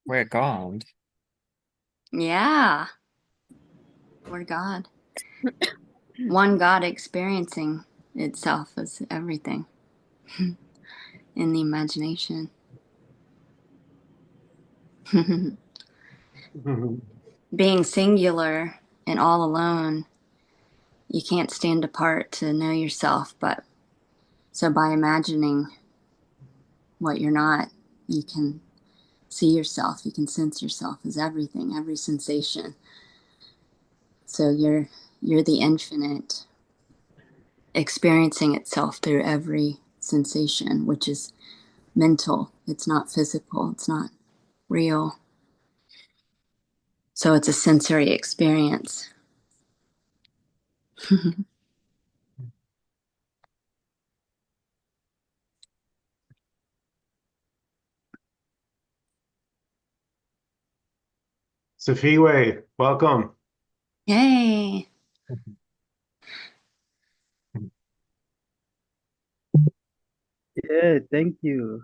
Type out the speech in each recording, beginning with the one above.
We're God. Yeah, we're God. One God experiencing itself as everything in the imagination. Being singular and all alone, you can't stand apart to know yourself, but so by imagining what you're not, you can see yourself, you can sense yourself as everything, every sensation. So you're the infinite experiencing itself through every sensation, which is mental. It's not physical, it's not real. So it's a sensory experience. Safiwe, welcome. Yay. Yeah, thank you.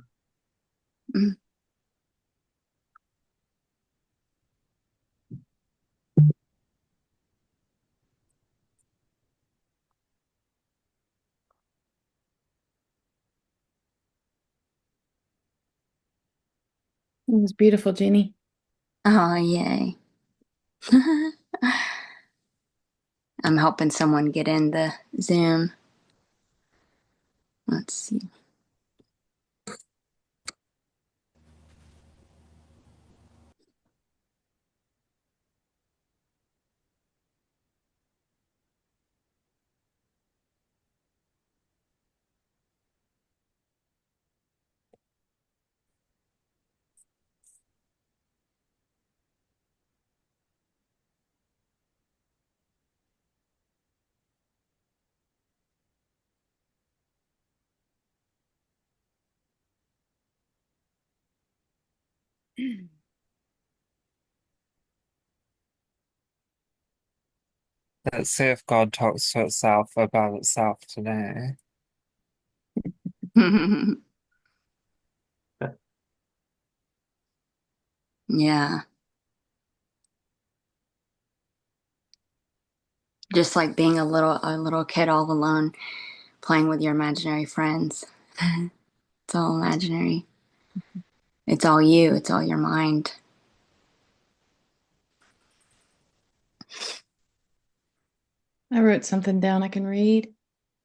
Mm. It was beautiful, Jeannie. Oh, yay. I'm helping someone get in the Zoom. Let's see. Let's see if God talks to itself about itself today. Yeah. Just like being a little kid all alone playing with your imaginary friends. It's all imaginary. It's all you, it's all your mind. I wrote something down I can read.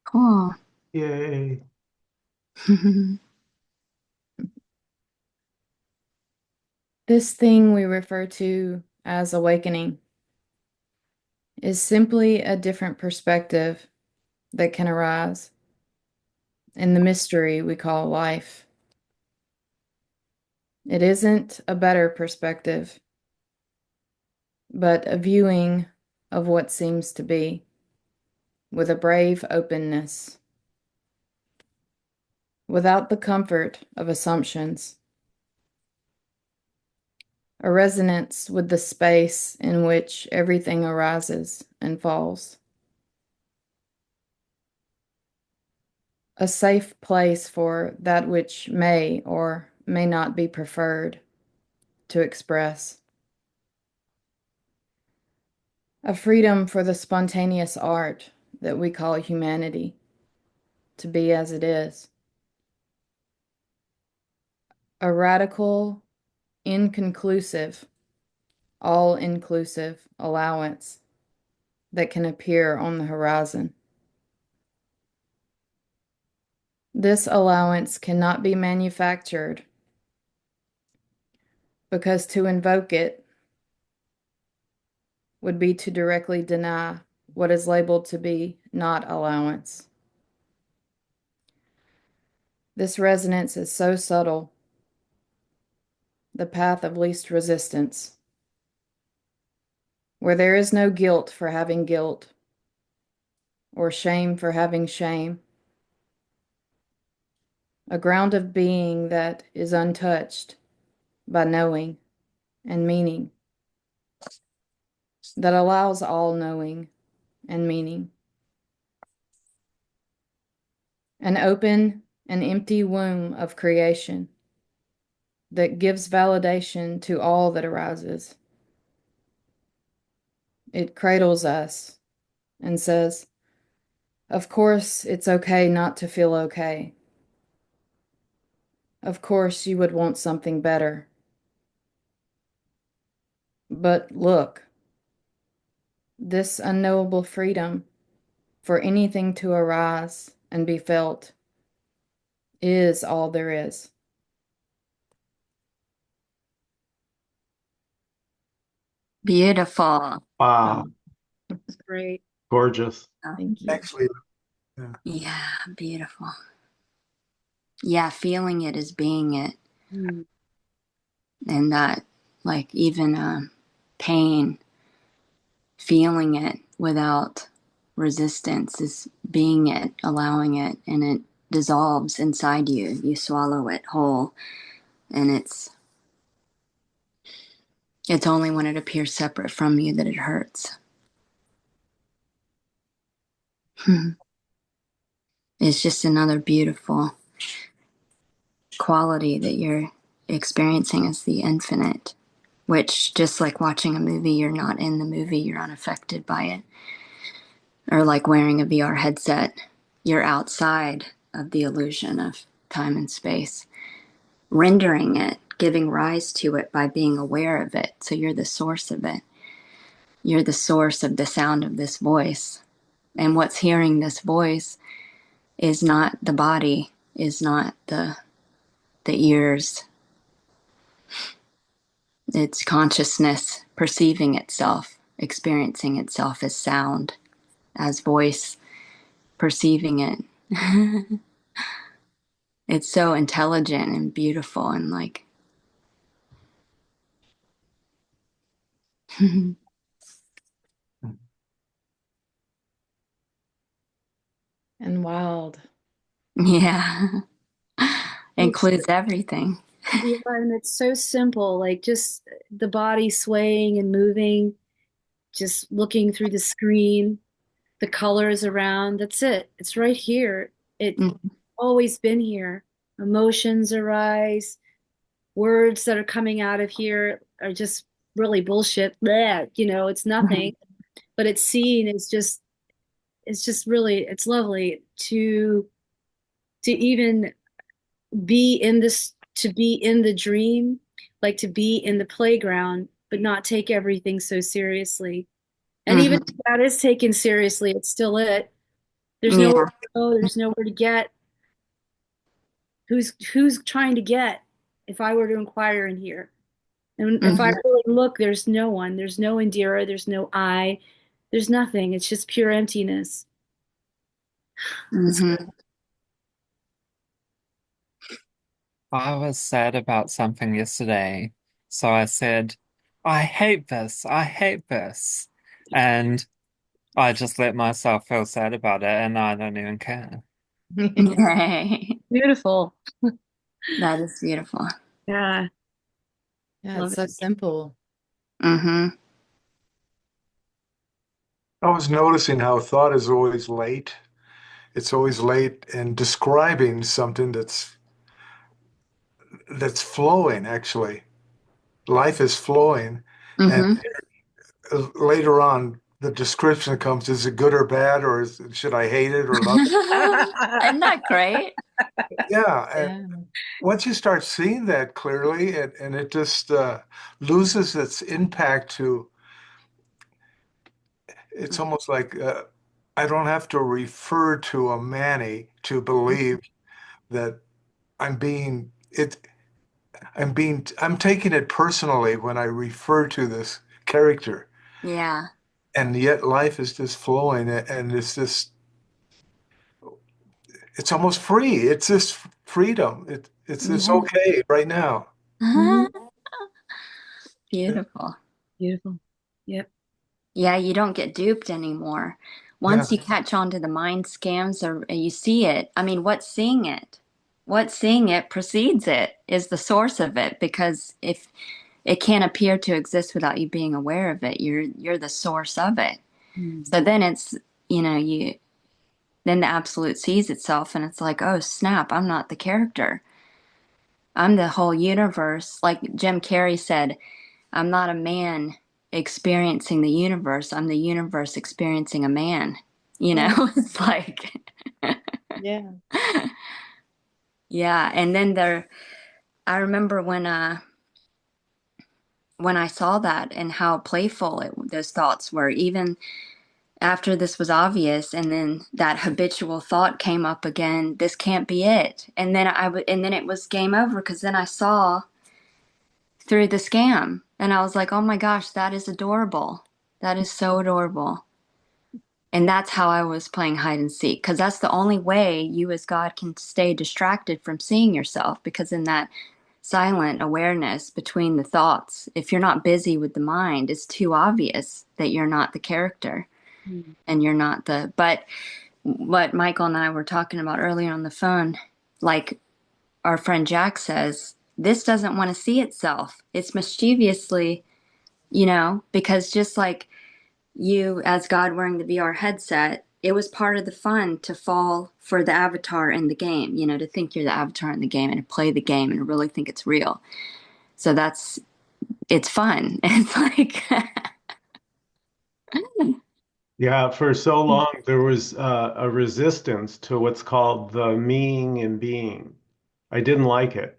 Cool. Yay. This thing we refer to as awakening is simply a different perspective that can arise in the mystery we call life. It isn't a better perspective, but a viewing of what seems to be with a brave openness, without the comfort of assumptions, a resonance with the space in which everything arises and falls. A safe place for that which may or may not be preferred to express. A freedom for the spontaneous art that we call humanity to be as it is. A radical, inconclusive, all-inclusive allowance that can appear on the horizon. This allowance cannot be manufactured because to invoke it would be to directly deny what is labeled to be not allowance. This resonance is so subtle, the path of least resistance, where there is no guilt for having guilt or shame for having shame, a ground of being that is untouched by knowing and meaning, that allows all knowing and meaning. An open and empty womb of creation, that gives validation to all that arises. It cradles us and says, of course, it's okay not to feel okay. Of course, you would want something better. But look, this unknowable freedom for anything to arise and be felt is all there is. Beautiful. Wow, That's great. gorgeous. Thank you. Actually, yeah. Yeah, beautiful. Yeah, feeling it is being it. Mm. And that, like, even pain, feeling it without resistance is being it, allowing it, and it dissolves inside you. You swallow it whole, and it's only when it appears separate from you that it hurts. It's just another beautiful quality that you're experiencing as the infinite, which, just like watching a movie, you're not in the movie, you're unaffected by it. Or like wearing a VR headset, you're outside of the illusion of time and space, rendering it, giving rise to it by being aware of it. So you're the source of it. You're the source of the sound of this voice. And what's hearing this voice is not the body, is not the ears. It's consciousness perceiving itself, experiencing itself as sound, as voice, perceiving it. It's so intelligent and beautiful and like And wild. yeah. It's, Includes everything. yeah, and it's so simple, like just the body swaying and moving, just looking through the screen, the colors around. That's it. It's right here. It's Mm-hmm. always been here. Emotions arise. Words that are coming out of here are just really bullshit. Bleh, it's nothing. But it's seen as just really, it's lovely to even be in this, to be in the dream, like to be in the playground, but not take everything so seriously. And even Mm-hmm. if that is taken seriously, it's still it. There's nowhere Yeah. to go, there's nowhere to get. Who's trying to get if I were to inquire in here? And if I Mm-hmm. really look, there's no one. There's no Indira, there's no I, there's nothing. It's just pure emptiness. It's Mm-hmm. I was sad about something yesterday, so I said, I hate this, I hate this. And I just let myself feel sad about it, and I don't even care. Yay. beautiful. That is beautiful. Yeah, Yeah, love it's it. so simple. Mm-hmm. I was noticing how thought is always late. It's always late in describing something that's flowing, actually. Life is flowing. And Mm-hmm. later on, the description comes, is it good or bad, or should I hate it or love it? Isn't that great? Yeah. And Yeah. once you start seeing that clearly, and it just loses its impact to, it's almost like I don't have to refer to a Manny to believe that I'm being it. I'm taking it personally when I refer to this character, Yeah. and yet life is just flowing, and it's almost free. It's this freedom. It's this Yeah. okay right now. Mhm. Beautiful. Beautiful. Yep. Yeah, you don't get duped anymore. Yeah. Once you catch on to the mind scams or you see it, I mean, what's seeing it? What's seeing it precedes it is the source of it because if it can't appear to exist without you being aware of it, you're the source of it. Mm. So then it's, you then the absolute sees itself and it's like, oh snap, I'm not the character. I'm the whole universe. Like Jim Carrey said, I'm not a man experiencing the universe. I'm the universe experiencing a man. You know, Yeah. it's like, Yeah. yeah. And then I remember when I saw that and how playful those thoughts were, even after this was obvious, and then that habitual thought came up again. This can't be it. And then and then it was game over because then I saw through the scam, and I was like, oh my gosh, that is adorable. That is so adorable. And that's how I was playing hide and seek, because that's the only way you as God can stay distracted from seeing yourself, because in that silent awareness between the thoughts, if you're not busy with the mind, it's too obvious that you're not the character Mm. and you're not the. But what Michael and I were talking about earlier on the phone, like our friend Jack says, this doesn't want to see itself. It's mischievously, because just like you as God wearing the VR headset, it was part of the fun to fall for the avatar in the game, to think you're the avatar in the game and to play the game and really think it's real. So it's fun. It's like, Yeah, for so long there was a resistance to what's called the meing and being. I didn't like it.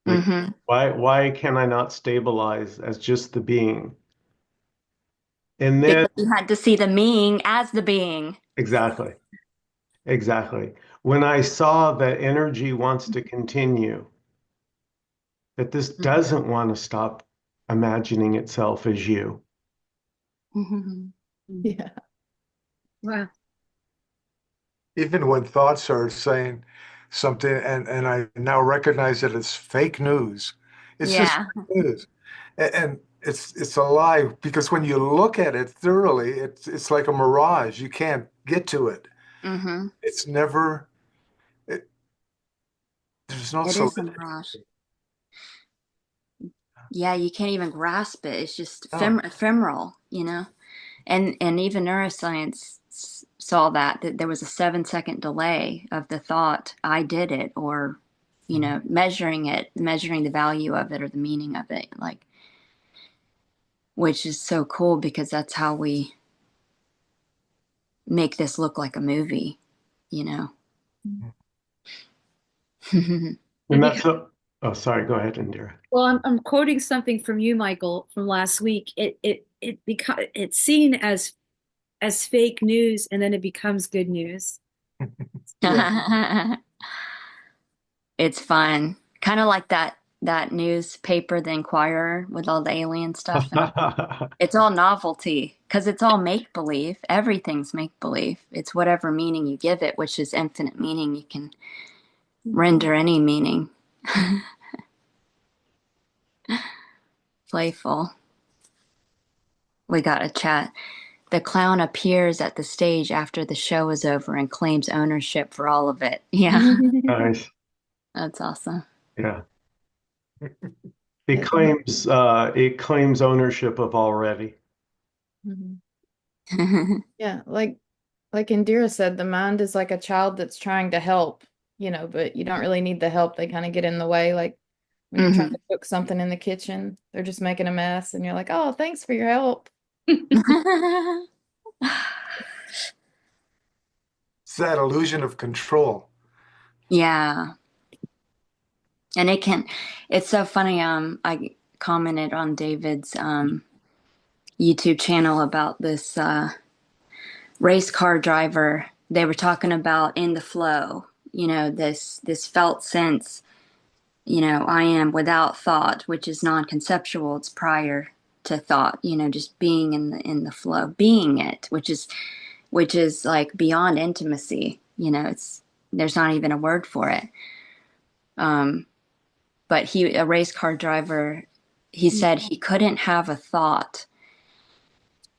Like, mm-hmm. why can I not stabilize as just the being? And then Because you had to see the being as the being. exactly, exactly. When I saw that energy wants to continue, that this doesn't want to stop imagining itself as you. Mm-hmm. Yeah. Wow. Even when thoughts are saying something and I now recognize that it's fake news. It's just Yeah. fake news. And it's a lie because when you look at it thoroughly, it's like a mirage. You can't get to it. Mm-hmm. It's never it, there's no It is a solidity. mirage. Yeah, you can't even grasp it. It's just No. ephemeral. And even neuroscience saw that there was a 7-second delay of the thought, I did it, or, measuring it, measuring the value of it or the meaning of it, like, which is so cool because that's how we make this look like a movie, you know? And that's so, oh, sorry, go ahead, Indira. Well, I'm quoting something from you, Michael, from last week. It's seen as fake news, and then it becomes good news. Yeah. It's fun. Kind of like that newspaper, The Inquirer, with all the alien stuff. And it's all novelty because it's all make believe. Everything's make believe. It's whatever meaning you give it, which is infinite meaning. You can render any meaning. Playful. We got a chat. The clown appears at the stage after the show is over and claims ownership for all of it. Yeah, Nice. that's awesome. Yeah. Yeah. It claims ownership of already. Mhm. Yeah, like Indira said, the mind is like a child that's trying to help, but you don't really need the help. They kind of get in the way. Like when you're trying Hmm. to cook something in the kitchen, they're just making a mess, and you're like, "Oh, thanks for your help." It's that illusion of control. Yeah. And it's so funny. I commented on David's YouTube channel about this race car driver. They were talking about in the flow, this felt sense, I am without thought, which is non-conceptual. It's prior to thought, just being in the flow, being it, which is like beyond intimacy. There's not even a word for it. But a race car driver, he said he couldn't have a thought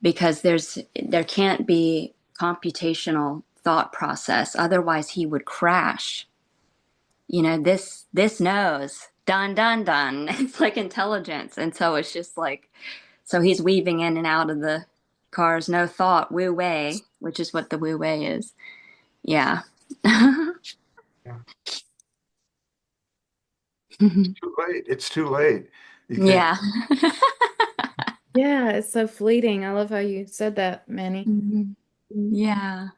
because there can't be computational thought process, otherwise he would crash. This knows, done done done. It's like intelligence. And so it's just like, so he's weaving in and out of the cars, no thought, wu wei, which is what the wu wei is. Yeah. Yeah. Too late. It's too late. You can't. Yeah. Yeah, it's so fleeting. I love how you said that, Manny. Mhm. Yeah.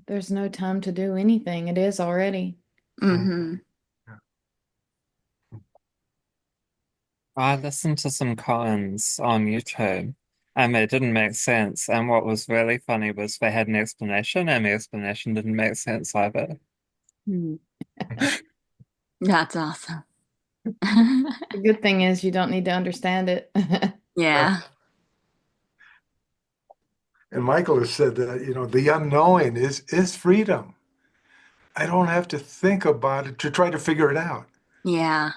There's no time to do anything. It is already. Hmm. I listened to some koans on YouTube and it didn't make sense. And what was really funny was they had an explanation and the explanation didn't make sense either. Mhm. That's awesome. The good thing is you don't need to understand it. Yeah. And Michael has said that, the unknowing is freedom. I don't have to think about it to try to figure it out. Yeah.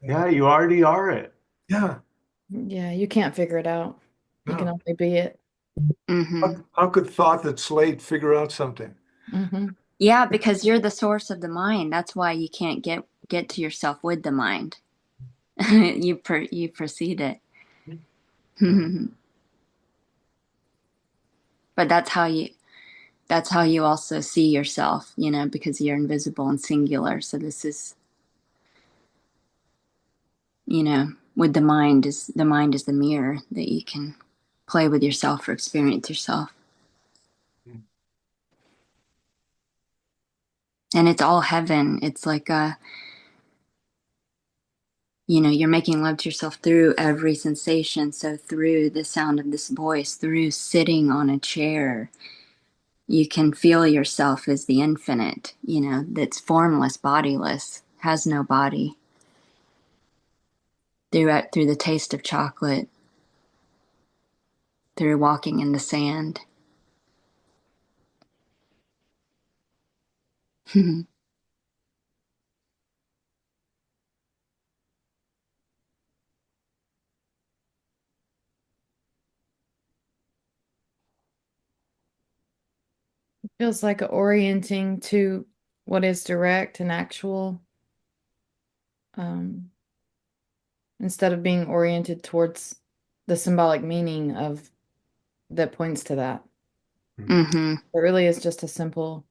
Yeah, you already are it. Yeah, Yeah, you can't figure it out. You can no. only be it. Hmm. How could thought that slate figure out something? Hmm. Yeah, because you're the source of the mind. That's why you can't get to yourself with the mind. You precede it. Yeah. But that's how you also see yourself, because you're invisible and singular. So this is, with the mind is the mirror that you can play with yourself or experience yourself. And it's all heaven. It's like you're making love to yourself through every sensation. So through the sound of this voice, through sitting on a chair, you can feel yourself as the infinite, that's formless, bodiless, has no body. Through the taste of chocolate, through walking in the sand. It feels like orienting to what is direct and actual, um, instead of being oriented towards the symbolic meaning of that points to that. Hmm. It really is just a simple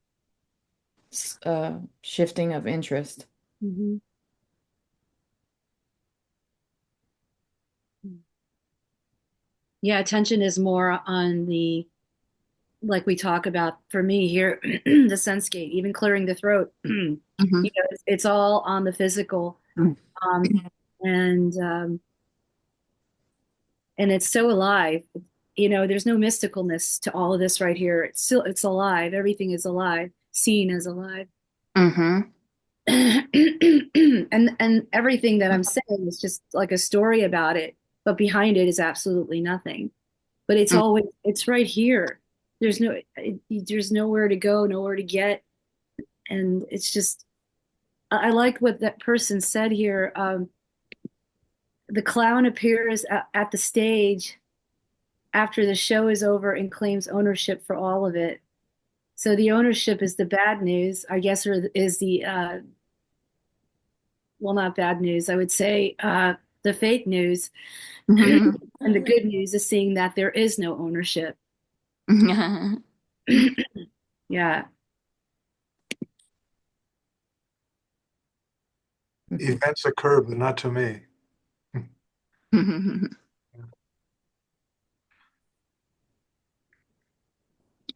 shifting of interest. Mhm. Yeah, attention is more on the, like we talk about for me here, the sense gate, even clearing the throat. Hmm. It's all on the physical. Um, and it's so alive. There's no mysticalness to all of this right here. It's alive. Everything is alive, seen as alive. Hmm. And everything that I'm saying is just like a story about it, but behind it is absolutely nothing. But it's right here. There's nowhere to go, nowhere to get, and it's just I like what that person said here. The clown appears at the stage after the show is over and claims ownership for all of it. So the ownership is the bad news, I guess, or is the well, not bad news. I would say the fake news, Hmm. and the good news is seeing that there is no ownership. Yeah. Events occur, but not to me.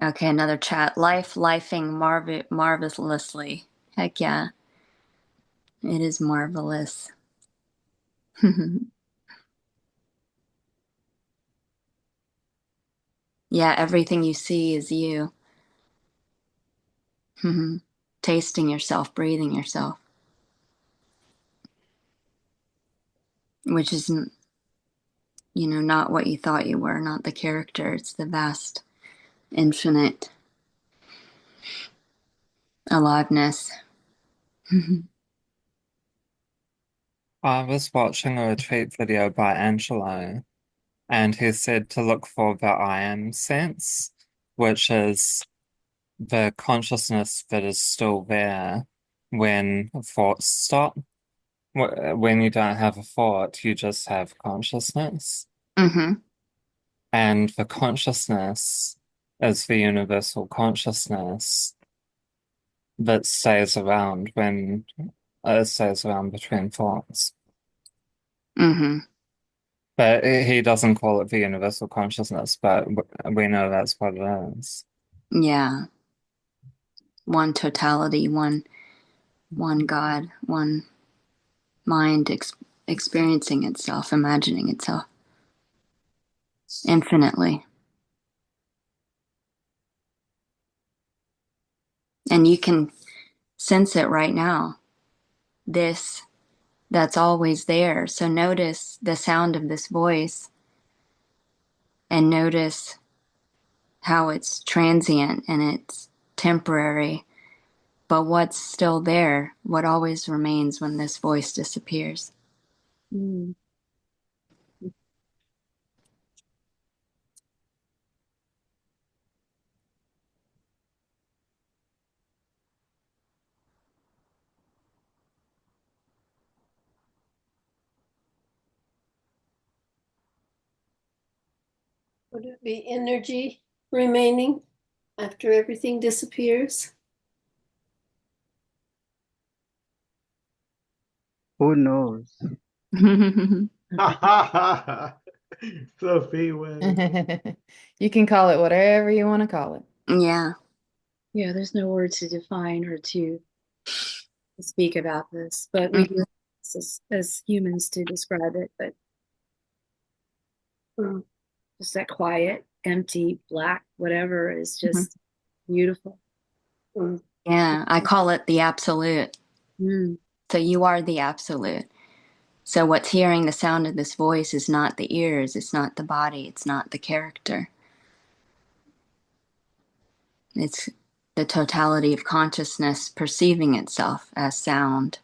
Okay, another chat. Lifing marvelously. Heck yeah, it is marvelous. Yeah, everything you see is you. Tasting yourself, breathing yourself, which is, not what you thought you were, not the character. It's the vast, infinite aliveness. I was watching a retreat video by Angelo, and he said to look for the I am sense, which is the consciousness that is still there when thoughts stop. When you don't have a thought, you just have consciousness. Hmm. And the consciousness is the universal consciousness. that stays around when it stays around between thoughts. Mm-hmm. But he doesn't call it the universal consciousness, but we know that's what it is. Yeah. One totality, one God, one mind experiencing itself, imagining itself infinitely. And you can sense it right now. This that's always there. So notice the sound of this voice and notice how it's transient and it's temporary. But what's still there, what always remains when this voice disappears. Mm. Would it be energy remaining after everything disappears? Who knows? Sophie wins. You can call it whatever you want to call it. Yeah. Yeah, there's no word to define or to speak about this, but we Mm-hmm. do as humans to describe it. But just that quiet, empty, black, whatever is just beautiful. Yeah, I call it the absolute. Mm. So you are the absolute. So what's hearing the sound of this voice is not the ears, it's not the body, it's not the character. It's the totality of consciousness perceiving itself as sound.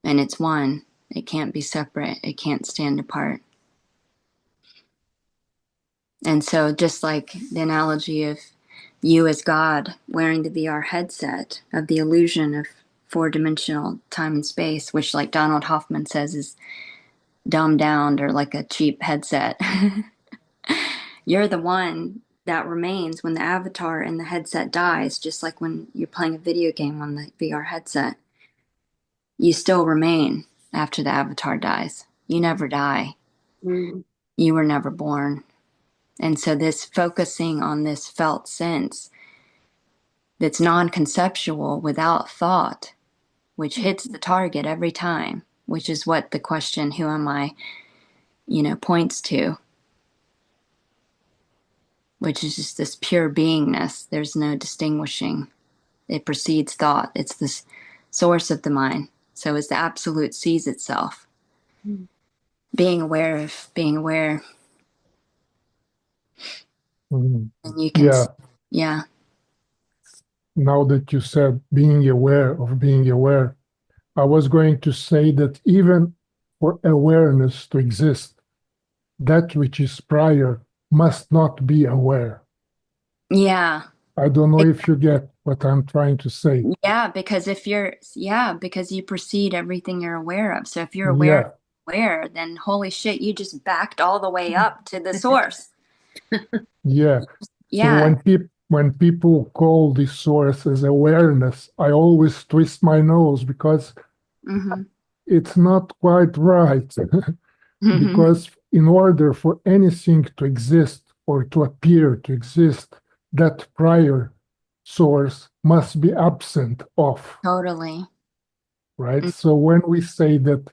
And it's one. It can't be separate. It can't stand apart. And so just like the analogy of you as God wearing the VR headset of the illusion of four-dimensional time and space, which like Donald Hoffman says is dumbed down or like a cheap headset. You're the one that remains when the avatar in the headset dies, just like when you're playing a video game on the VR headset. You still remain after the avatar dies. You never die. Mm. You were never born. And so this focusing on this felt sense that's non-conceptual without thought, which hits the target every time, which is what the question, who am I, points to, which is just this pure beingness. There's no distinguishing. It precedes thought. It's this source of the mind. So as the absolute sees itself, being aware of being aware, Mm. and you can, Yeah, yeah. now that you said being aware of being aware, I was going to say that even for awareness to exist, that which is prior must not be aware. Yeah. I don't know if you get what I'm trying to say. Yeah, because you precede everything you're aware of. So if you're Yeah, aware, then holy shit, you just backed all the way up to the source. yeah. So Yeah. when people call this source as awareness, I always twist my nose because Mm-hmm. it's not quite right. Mm-hmm. Because in order for anything to exist or to appear to exist, that prior source must be absent of, Totally. right? So when we say that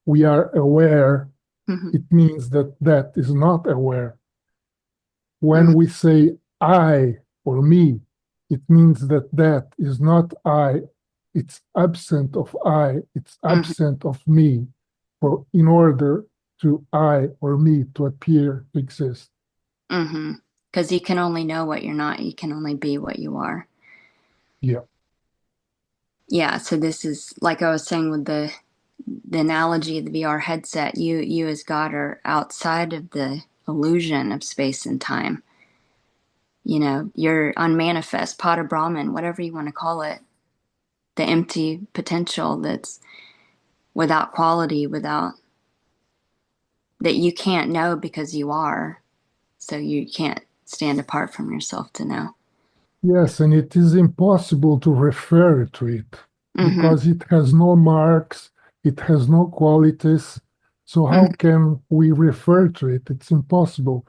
we are aware, Mm-hmm. it means that that is not aware. Mm-hmm. When we say I or me, it means that that is not I. It's absent of I. It's Mm-hmm. absent of me. For in order to I or me to appear to exist. Mm-hmm. Because you can only know what you're not. You can only be what you are. Yeah. Yeah. So this is like I was saying with the analogy of the VR headset. You as God are outside of the illusion of space and time. You're unmanifest, Pada Brahman, whatever you want to call it, the empty potential that's without quality, without that you can't know because you are. So you can't stand apart from yourself to know. Yes, and it is impossible to refer to it Mm-hmm. because it has no marks, it has no qualities. So Mm-hmm. how can we refer to it? It's impossible.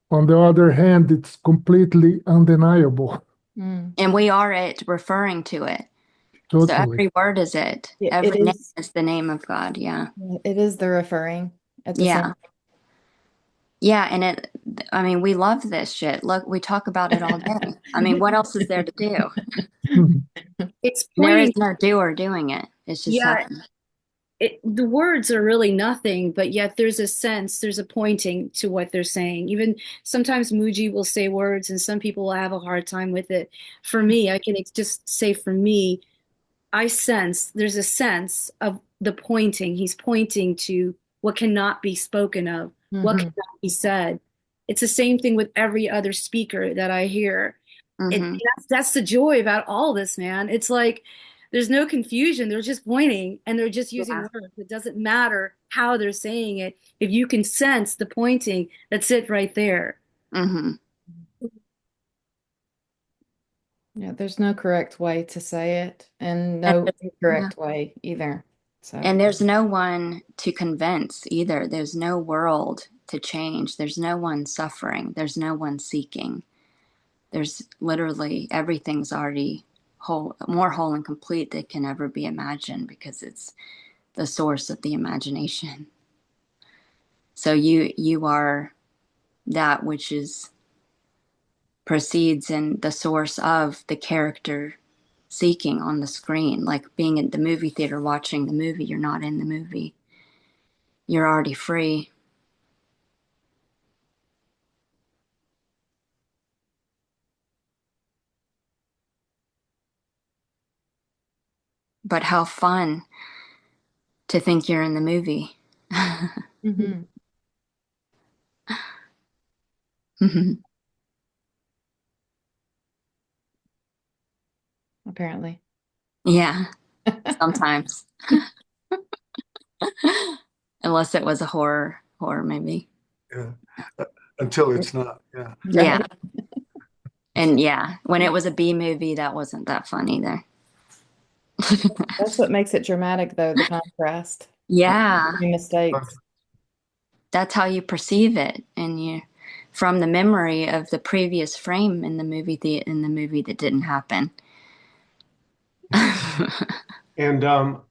On the other hand, it's completely undeniable. Mm. And we are it referring to it. So Totally. every word is it. It Every name is. is the name of God. Yeah. It is the referring at the same. Yeah. Yeah. And I mean, we love this shit. Look, we talk about it all day. I mean, what else is there to do? It's There is pointing, no doer doing it. It's just yeah, happening. the words are really nothing, but yet there's a sense, there's a pointing to what they're saying. Even sometimes Muji will say words and some people will have a hard time with it. For me, I can just say for me, I sense there's a sense of the pointing. He's pointing to what cannot be spoken of, what Hmm. cannot be said. It's the same thing with every other speaker that I hear. Mm-hmm. That's the joy about all this, man. It's like there's no confusion. They're just pointing and they're just using Yeah. words. It doesn't matter how they're saying it. If you can sense the pointing, that's it right there. Mm-hmm. Yeah, there's no correct way to say it, and And, no yeah. incorrect way either. So, And there's no one to convince either. There's no world to change. There's no one suffering. There's no one seeking. There's literally everything's already whole, more whole and complete than can ever be imagined because it's the source of the imagination. So you are that which is proceeds in the source of the character seeking on the screen, like being at the movie theater watching the movie. You're not in the movie. You're already free. But how fun to think you're in the movie. hmm, apparently. Yeah, sometimes. Unless it was a horror maybe. Yeah. Until it's not. Yeah. Yeah. Right. And yeah, when it was a B movie, that wasn't that fun either. That's what makes it dramatic, though, the contrast. Like, Yeah, mistakes. that's how you perceive it, and you from the memory of the previous frame in the movie that didn't happen. And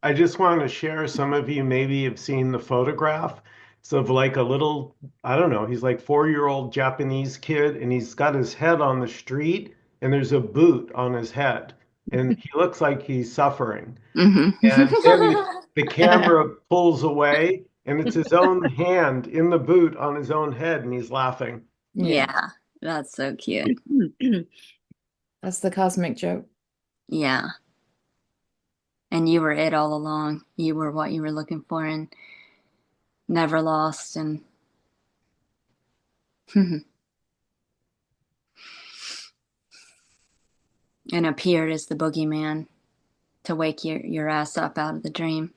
I just want to share, some of you maybe have seen the photograph. It's of like a little, I don't know, he's like 4-year-old Japanese kid, and he's got his head on the street, and there's a boot on his head, and he looks like he's suffering. Hmm. And then the camera pulls away, and it's his own hand in the boot on his own head, and he's laughing. Yeah, Yeah, that's so cute. that's the cosmic joke. Yeah, and you were it all along. You were what you were looking for, and never lost, and and appeared as the boogeyman to wake your ass up out of the dream.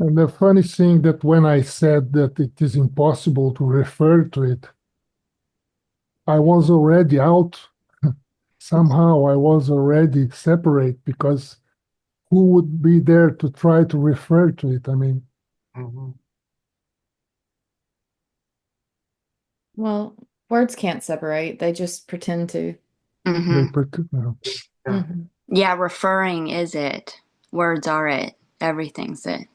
And the funny thing that when I said that it is impossible to refer to it, I was already out. Somehow I was already separate because who would be there to try to refer to it? I mean, Mm-hmm. Well, words can't separate, they just pretend to. they Hmm. put, Yeah. Hmm. Yeah, referring is it. Words are it. Everything's it.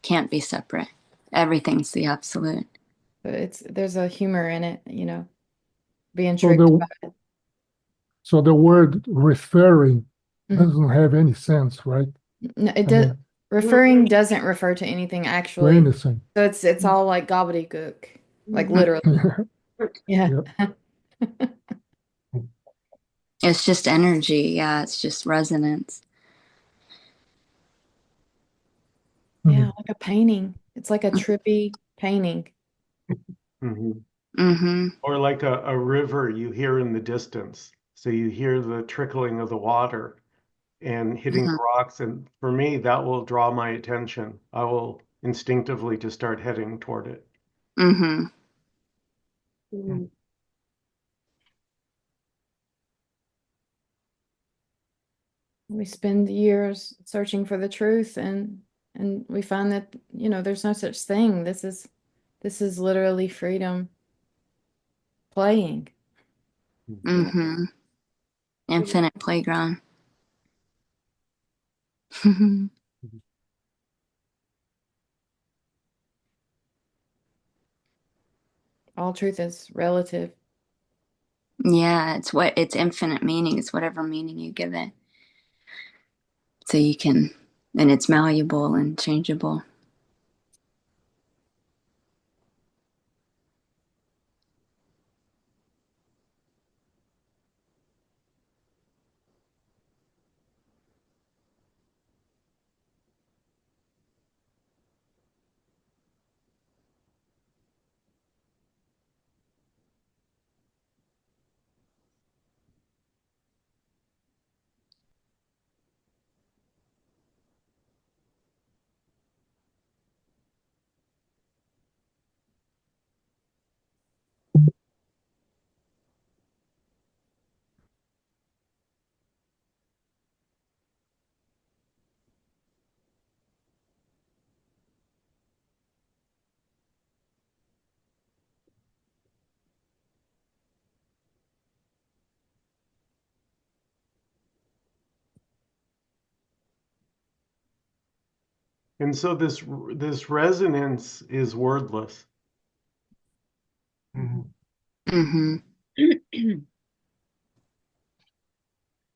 Can't be separate. Everything's the absolute. But there's a humor in it, being so tricked the by it. so the word referring Mhm. doesn't have any sense, right? No, it I does. mean, Referring doesn't refer to anything to actually. anything. So it's all like gobbledygook, like literally. Yeah. Yep. It's just energy. Yeah, it's just resonance. Yeah, Mhm. like a painting. It's like a trippy painting. Mhm. Mm-hmm. Or like a river you hear in the distance. So you hear the trickling of the water and hitting Mm-hmm. the rocks. And for me, that will draw my attention. I will instinctively just start heading toward it. Mm-hmm. Mm-hmm. We spend years searching for the truth, and we find that, there's no such thing. This is literally freedom playing. Mm-hmm. Infinite playground. All truth is relative. Yeah, it's infinite meaning. It's whatever meaning you give it. So you can, and it's malleable and changeable. And so this resonance is wordless. Mhm. Mm-hmm.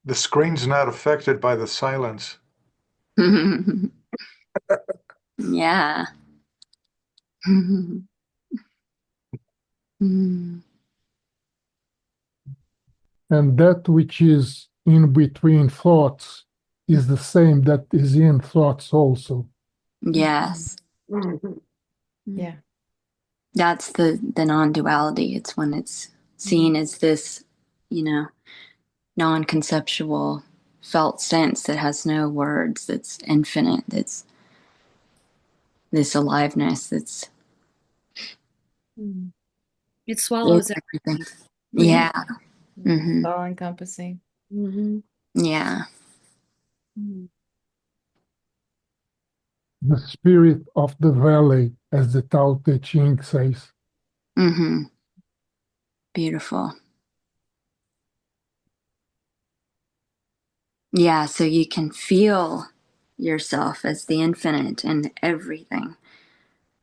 The screen's not affected by the silence. Yeah. Mm. And that which is in between thoughts is the same that is in thoughts also. Yes. Yeah. That's the non-duality. It's when it's seen as this, you know, non-conceptual felt sense that has no words, that's infinite, that's this aliveness, that's It is swallows everything. everything. Yeah. Mm-hmm. All encompassing. Mm-hmm. Yeah. The spirit of the valley, as the Tao Te Ching says. Mm-hmm. Beautiful. Yeah, so you can feel yourself as the infinite in everything,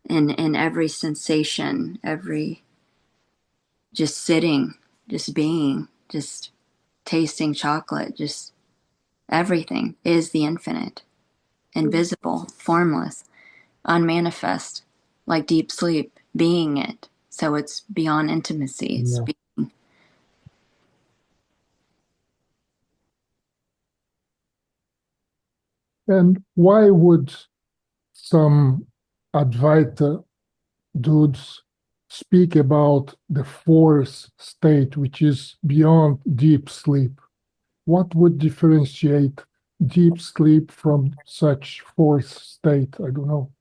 in every sensation, every just sitting, just being, just tasting chocolate, just everything is the infinite, invisible, formless, unmanifest, like deep sleep, being it. So it's beyond intimacy. It's Yeah. And why would some Advaita dudes speak about the fourth state, which is beyond deep sleep? What would differentiate deep sleep from such fourth state? I don't know.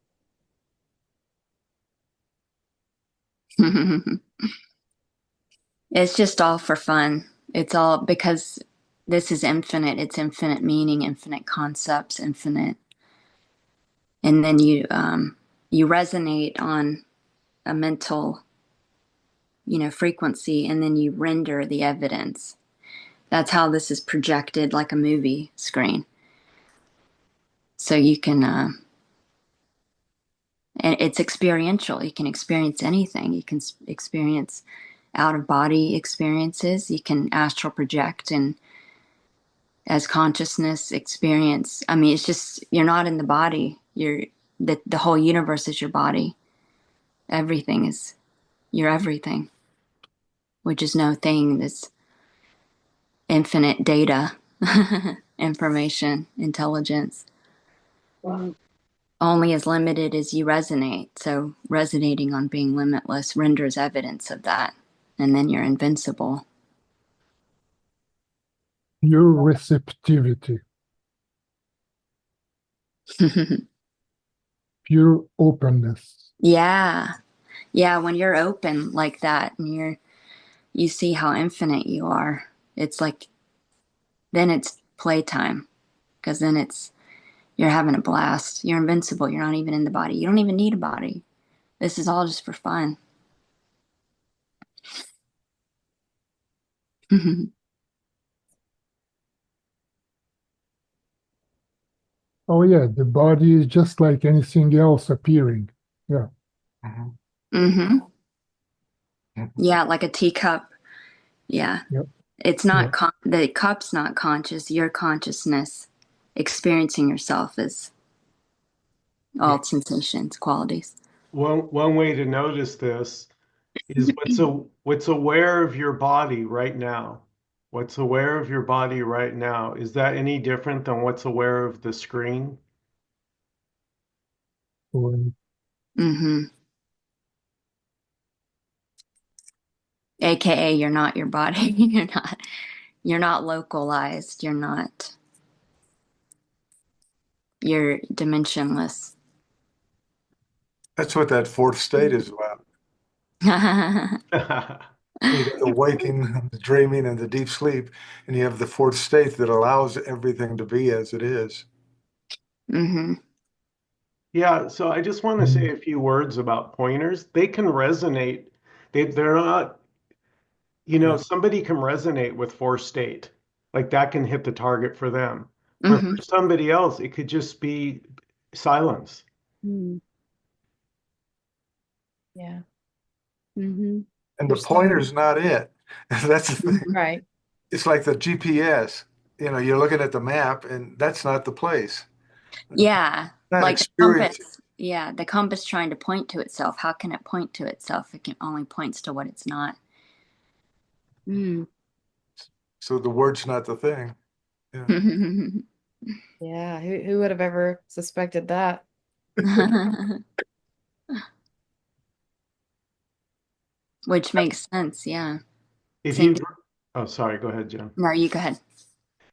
It's just all for fun. It's all because this is infinite. It's infinite meaning, infinite concepts, infinite. And then you resonate on a mental, frequency, and then you render the evidence. That's how this is projected like a movie screen. So you can, and it's experiential. You can experience anything. You can experience out of body experiences. You can astral project and as consciousness experience. I mean, it's just, you're not in the body. The whole universe is your body. Everything is your everything, which is no thing. That's infinite data, information, intelligence. Wow. Only as limited as you resonate. So resonating on being limitless renders evidence of that. And then you're invincible. Pure receptivity, pure openness. Yeah. Yeah. When you're open like that and you see how infinite you are, it's like, then it's playtime. because then you're having a blast. You're invincible. You're not even in the body. You don't even need a body. This is all just for fun. Oh yeah, the body is just like anything else appearing. Yeah. Mm-hmm. Yeah, like a teacup. Yeah. Yep. It's Yeah. not the cup's not conscious. Your consciousness experiencing yourself is Yeah. all sensations, qualities. One way to notice this is what's aware of your body right now. What's aware of your body right now? Is that any different than what's aware of the screen? Or- Mm-hmm. AKA you're not your body. You're not localized. You're dimensionless. That's what that fourth state is about. You got the waking, the dreaming, and the deep sleep, and you have the fourth state that allows everything to be as it is. Mm-hmm. Yeah, so I just want to say a few words about pointers. They can resonate. They're not, Yeah. somebody can resonate with force state. Like that can hit the target for them. But Mm-hmm. for somebody else, it could just be silence. Mm. Yeah. Mm-hmm. And the There's some, pointer's not it. That's the thing. right. It's like the GPS. You're looking at the map, and that's not the place. Yeah, Not like the experience. compass. Yeah, the compass trying to point to itself. How can it point to itself? It can only points to what it's not. Mm. So the word's not the thing. Yeah. Yeah. Who would have ever suspected that? Which makes sense. Yeah. If Same. you, oh, sorry, go ahead, Jen. No, you go ahead.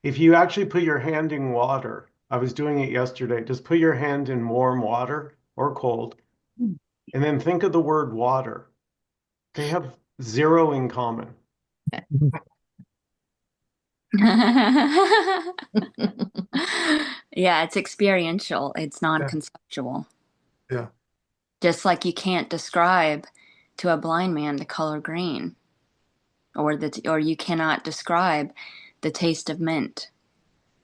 If you actually put your hand in water, I was doing it yesterday, just put your hand in warm water or cold, and then think of the word water. They have zero in common. Yeah, it's experiential. It's Yeah. non-conceptual. Yeah. Just like you can't describe to a blind man the color green, or you cannot describe the taste of mint.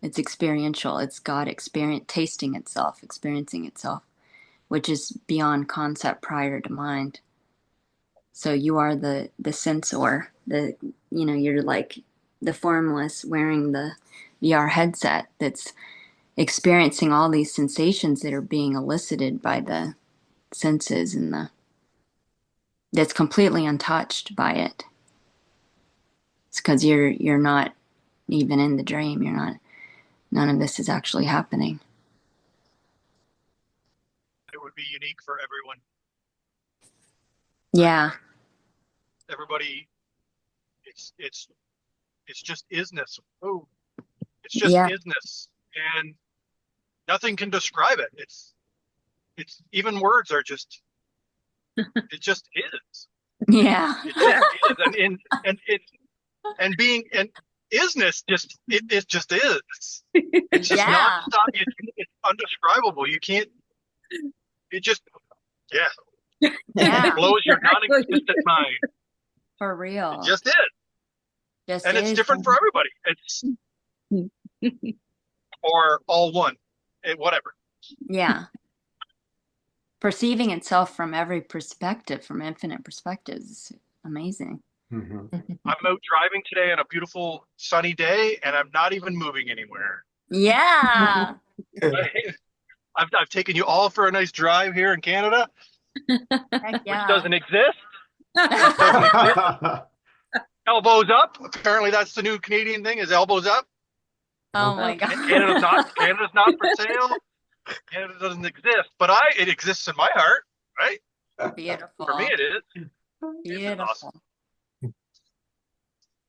It's experiential. It's God experience tasting itself, experiencing itself, which is beyond concept prior to mind. So you are the sensor. You're like the formless wearing the VR headset that's experiencing all these sensations that are being elicited by the senses and the that's completely untouched by it. It's because you're not even in the dream. You're not. None of this is actually happening. It would be unique for everyone. Yeah. Everybody, it's just isness. Oh, it's just Yeah. isness, and nothing can describe it. It's even words are just it just is. Yeah. It just is, and being and isness it just is. It's just Yeah. nonstop. It's undescribable. You can't. It just yeah. Yeah. It blows your Exactly. non-existent mind. For It real. just is, Just and it's is. different for everybody. It's or all one, whatever. Yeah. Perceiving itself from every perspective, from infinite perspectives, is amazing. Mhm. I'm out driving today on a beautiful sunny day, and I'm not even moving anywhere. Yeah. I've taken you all for a nice drive here in Canada, Heck which yeah. doesn't exist. Just doesn't exist. Elbows up. Apparently, that's the new Canadian thing: is elbows up. Oh my Canada's God. not for sale. Canada doesn't exist, but it exists in my heart, right? For me, Beautiful. it is. It's awesome. Beautiful.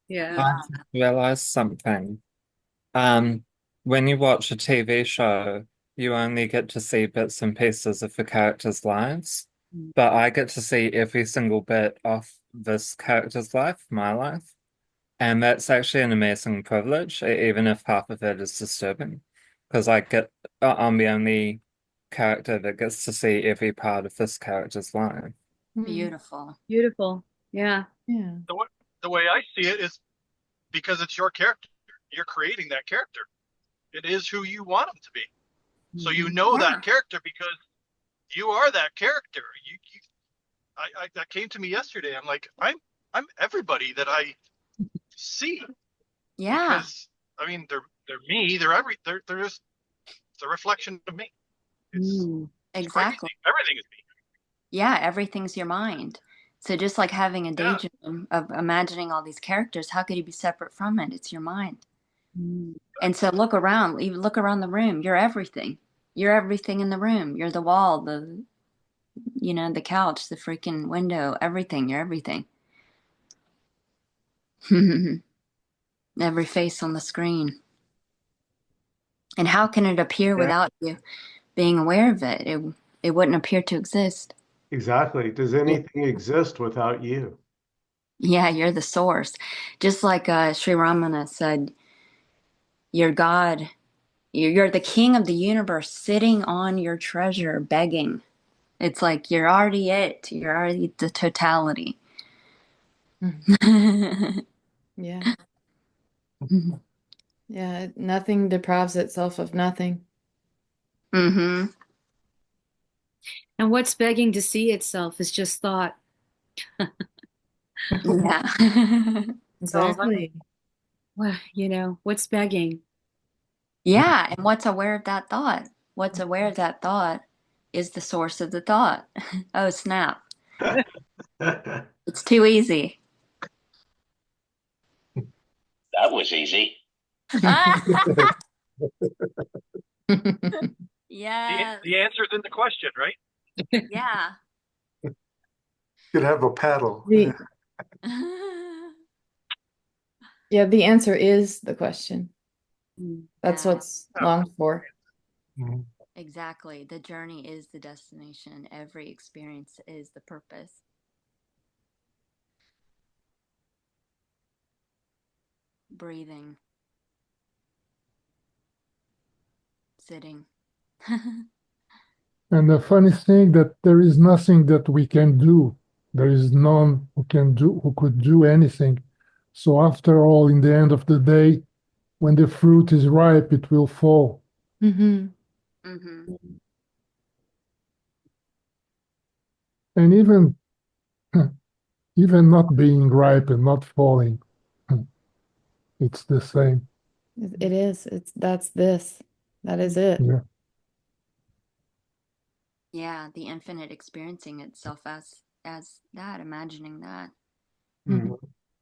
Yeah. I Yeah. just realized something. Um, when you watch a TV show, you only get to see bits and pieces of the characters' lives, but I get to see every single bit of this character's life, my life, and that's actually an amazing privilege, even if half of it is disturbing. because I'm the only character that gets to see every part of this character's life. Beautiful. Beautiful. Yeah. Yeah. The way, the way I see it is because it's your character. You're creating that character. It is who you want them to be. So you know Yeah. that character because you are that character. That came to me yesterday. I'm like, I'm everybody that I see Yeah. because I mean they're me. They're just it's a reflection of me. It's crazy. Exactly. Everything is me. Yeah, everything's your mind. So just like having a Yeah. daydream of imagining all these characters, how could you be separate from it? It's your mind. Mm. And so look around, even look around the room. You're everything. You're everything in the room. You're the wall, the couch, the freaking window, everything. You're everything. Every face on the screen. And how can it appear Yeah, without you being aware of it? It wouldn't appear to exist. exactly. Does anything exist without you? Yeah, you're the source. Just like Sri Ramana said, you're God. You're the king of the universe sitting on your treasure, begging. It's like you're already it. You're already the totality. Yeah. Yeah. Nothing deprives itself of nothing. Mm-hmm. And what's begging to see itself is just thought. Yeah. So, like, Exactly. well, what's begging? Yeah. And what's aware of that thought? What's aware of that thought is the source of the thought. Oh, snap. It's too easy. That was easy. Yeah. The answer's in the question, right? Yeah. Could have a paddle. The Yeah, the answer is the question. That's Yeah, what's longed for. Mhm. exactly. The journey is the destination. Every experience is the purpose. Breathing, sitting. And the funny thing that there is nothing that we can do. There is none who could do anything. So after all, in the end of the day, when the fruit is ripe, it will fall. Mm-hmm. Mm-hmm. And even not being ripe and not falling, it's the same. It is. That's this. That is it. Yeah. Yeah, the infinite experiencing itself as that, imagining that. Mm-hmm.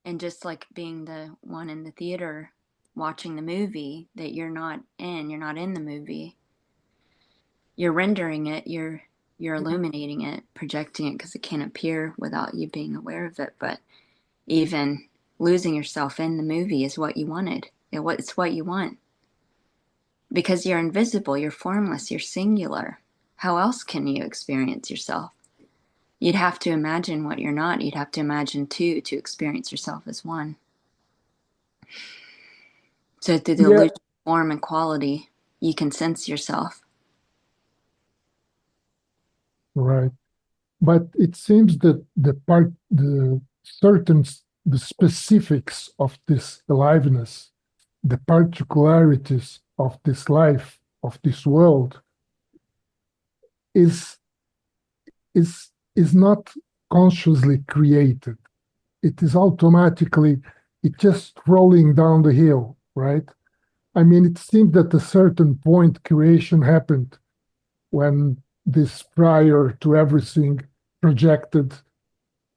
And just like being the one in the theater watching the movie that you're not in the movie. You're rendering it, you're illuminating it, projecting it because it can't appear without you being aware of it, but even losing yourself in the movie is what you wanted. It's what you want. Because you're invisible, you're formless, you're singular. How else can you experience yourself? You'd have to imagine what you're not. You'd have to imagine two to experience yourself as one. So through the Yeah, illusion of form and quality, you can sense yourself. right. But it seems that the specifics of this aliveness, the particularities of this life, of this world, is is not consciously created. It is automatically, it's just rolling down the hill, right? I mean, it seems that at a certain point creation happened when this prior to everything projected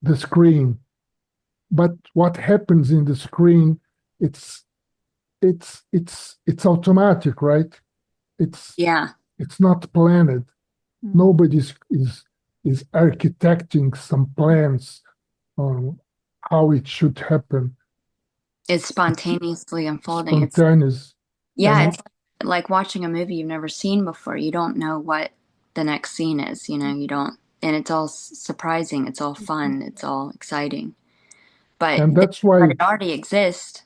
the screen. But what happens in the screen, it's it's automatic, right? It's Yeah. it's not planned. Nobody is architecting some plans on how it should happen. It's It's spontaneously unfolding. spontaneous. Yeah, And it's like watching a movie you've never seen before. You don't know what the next scene is, you don't, and it's all surprising, it's all fun, it's all exciting. and But that's why it already exists.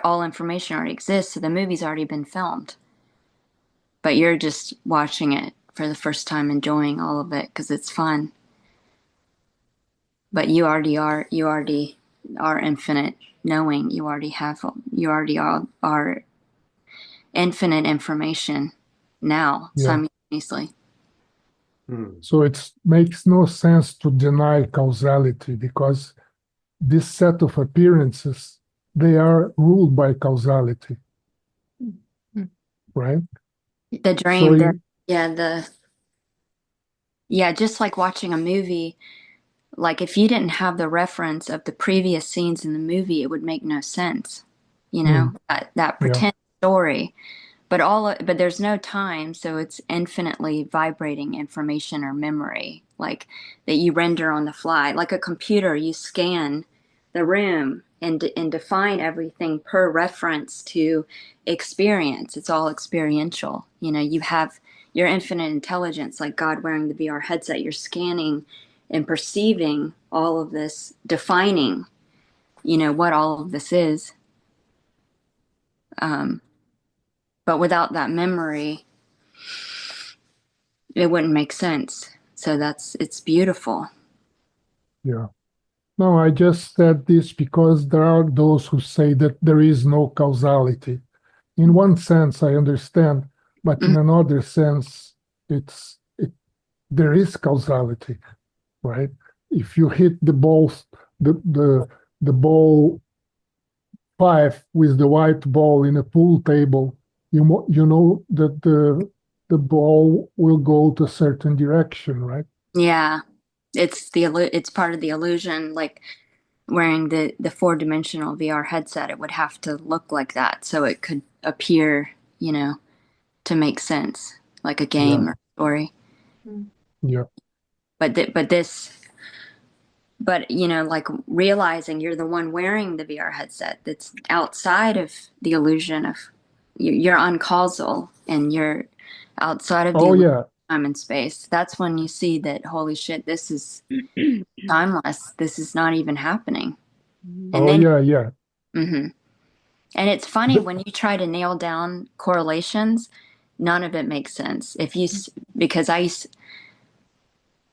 All information already exists, so the movie's already been filmed. but you're just watching it for the first time, enjoying all of it because it's fun. But you already are infinite knowing. You already are infinite information now Yeah. simultaneously. So it makes no sense to deny causality because this set of appearances, they are ruled by causality, right? The So dream, yeah, just like watching a movie. Like if you didn't have the reference of the previous scenes in the movie, it would make no sense. That yeah, pretend story. But there's no time, so it's infinitely vibrating information or memory, like that you render on the fly. Like a computer, you scan the room and define everything per reference to experience. It's all experiential. You have your infinite intelligence, like God wearing the VR headset. You're scanning and perceiving all of this, defining, what all of this is. But without that memory, it wouldn't make sense. So it's beautiful. yeah. No, I just said this because there are those who say that there is no causality. In one sense, I understand, but in Mm, another sense, there is causality, right? If you hit the ball five with the white ball in a pool table, you know that the ball will go to a certain direction, right? yeah, it's part of the illusion. Like wearing the four-dimensional VR headset, it would have to look like that so it could appear, to make sense, like a Yeah, game or story. yeah, But th- but this but like realizing you're the one wearing the VR headset that's outside of the illusion of you're uncausal and you're outside of the oh illusion yeah, of time and space. That's when you see that holy shit, this is timeless. This is not even happening. And oh then yeah, yeah. mhm. And it's funny The- when you try to nail down correlations, none of it makes sense. Because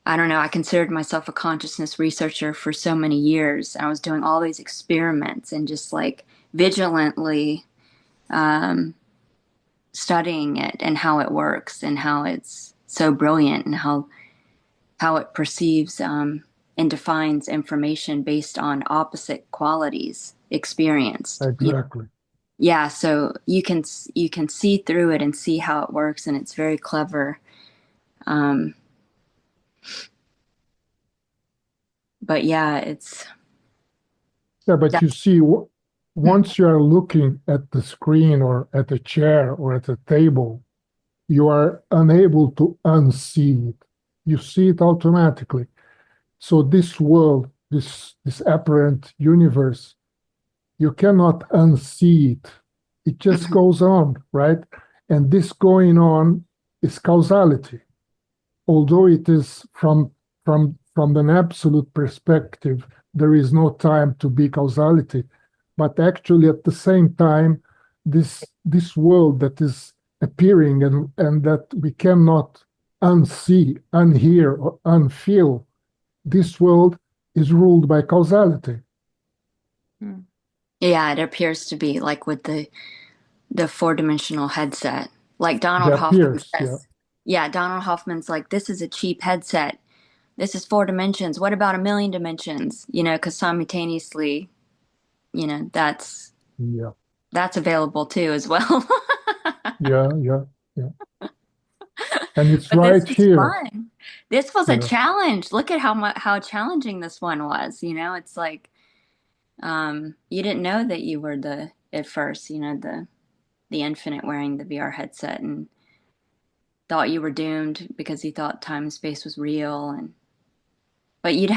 I don't know, I considered myself a consciousness researcher for so many years. And I was doing all these experiments and just like vigilantly um, studying it and how it works and how it's so brilliant and how it perceives and defines information based on opposite qualities experienced. exactly. Yeah, so you can see through it and see how it works, and it's very clever. Um, but yeah, it's Yeah, but that. you see, once you are looking at the screen or at a chair or at a table, you are unable to unsee it. You see it automatically. So this world, this apparent universe, you cannot unsee it. It just Mhm. goes on, right? And this going on is causality. Although it is from an absolute perspective, there is no time to be causality. But actually, at the same time, this world that is appearing and that we cannot unsee, unhear, or unfeel, this world is ruled by causality. Yeah, it appears to be like with the four-dimensional headset. Like It Donald Hoffman appears, yeah, says. Yeah, Donald Hoffman's like, this is a cheap headset. This is 4 dimensions. What about a million dimensions? Because simultaneously, that's yeah, that's available too as well. yeah, yeah, yeah. And it's But this right was here. fun. This was a Yeah, challenge. Look at how challenging this one was. It's like you didn't know that you were the at first, the infinite wearing the VR headset and thought you were doomed because you thought time and space was real but yeah, you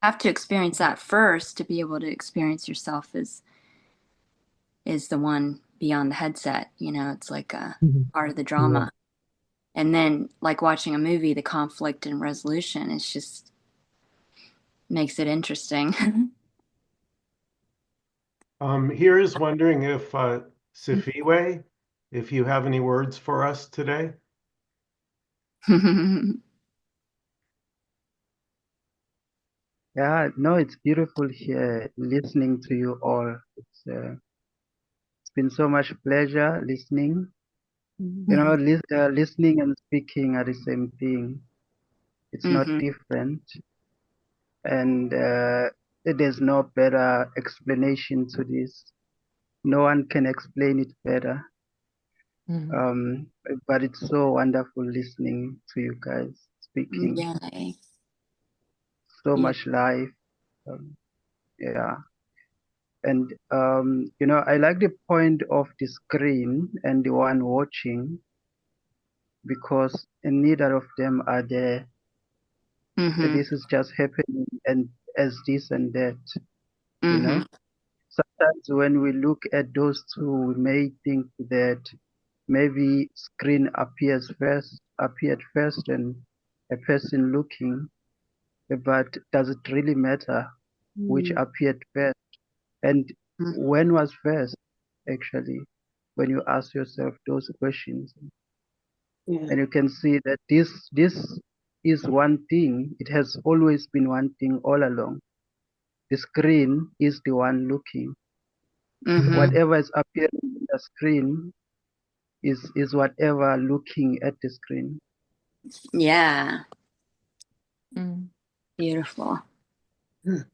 have to experience that first to be able to experience yourself as the one beyond the headset. It's like a mhm, part of the yeah. drama. And then like watching a movie, the conflict and resolution is just makes it interesting. Here is wondering if Sifiwe if you have any words for us today. Yeah, no, it's beautiful here listening to you all. It's been so much pleasure listening. You know, listening and speaking are the same thing. It's not different. And there's no better explanation to this. No one can explain it better. But it's so wonderful listening to you guys speaking. Yay. So Yeah. much life. Yeah. And, you know, I like the point of the screen and the one watching because neither of them are there. This is just happening and as this and that, you know. Sometimes when we look at those two, we may think that maybe screen appeared first and a person looking, but does it really matter which appeared first? And when was first, actually, when you ask yourself those questions? And you can see that this is one thing. It has always been one thing all along. The screen is the one looking. Whatever is appearing on the screen is whatever looking at the screen. Yeah. Beautiful.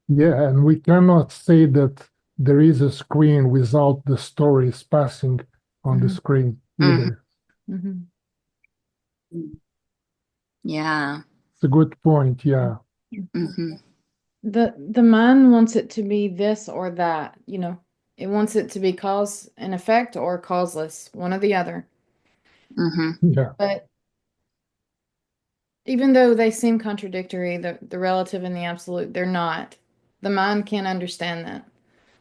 Yeah, and we cannot say that there is a screen without the stories passing on the screen either. Yeah. It's a good point, yeah. The mind wants it to be this or that, you know. It wants it to be cause and effect or causeless, one or the other. Yeah. But even though they seem contradictory, the relative and the absolute, they're not. The mind can't understand that.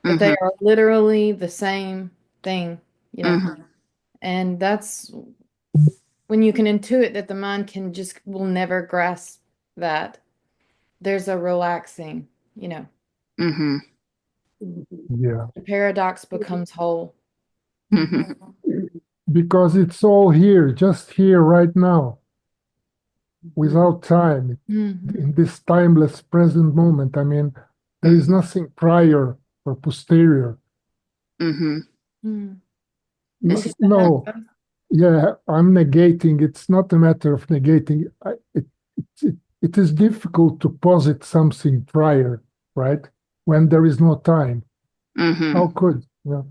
But they are literally the same thing, you know. And that's when you can intuit that the mind will never grasp that. There's a relaxing, you know. Yeah. The paradox becomes whole. Because it's all here, just here right now, without time, in this timeless present moment. I mean, there is nothing prior or posterior. No, yeah, I'm negating. It's not a matter of negating. It is difficult to posit something prior, right? When there is no time. How could, yeah.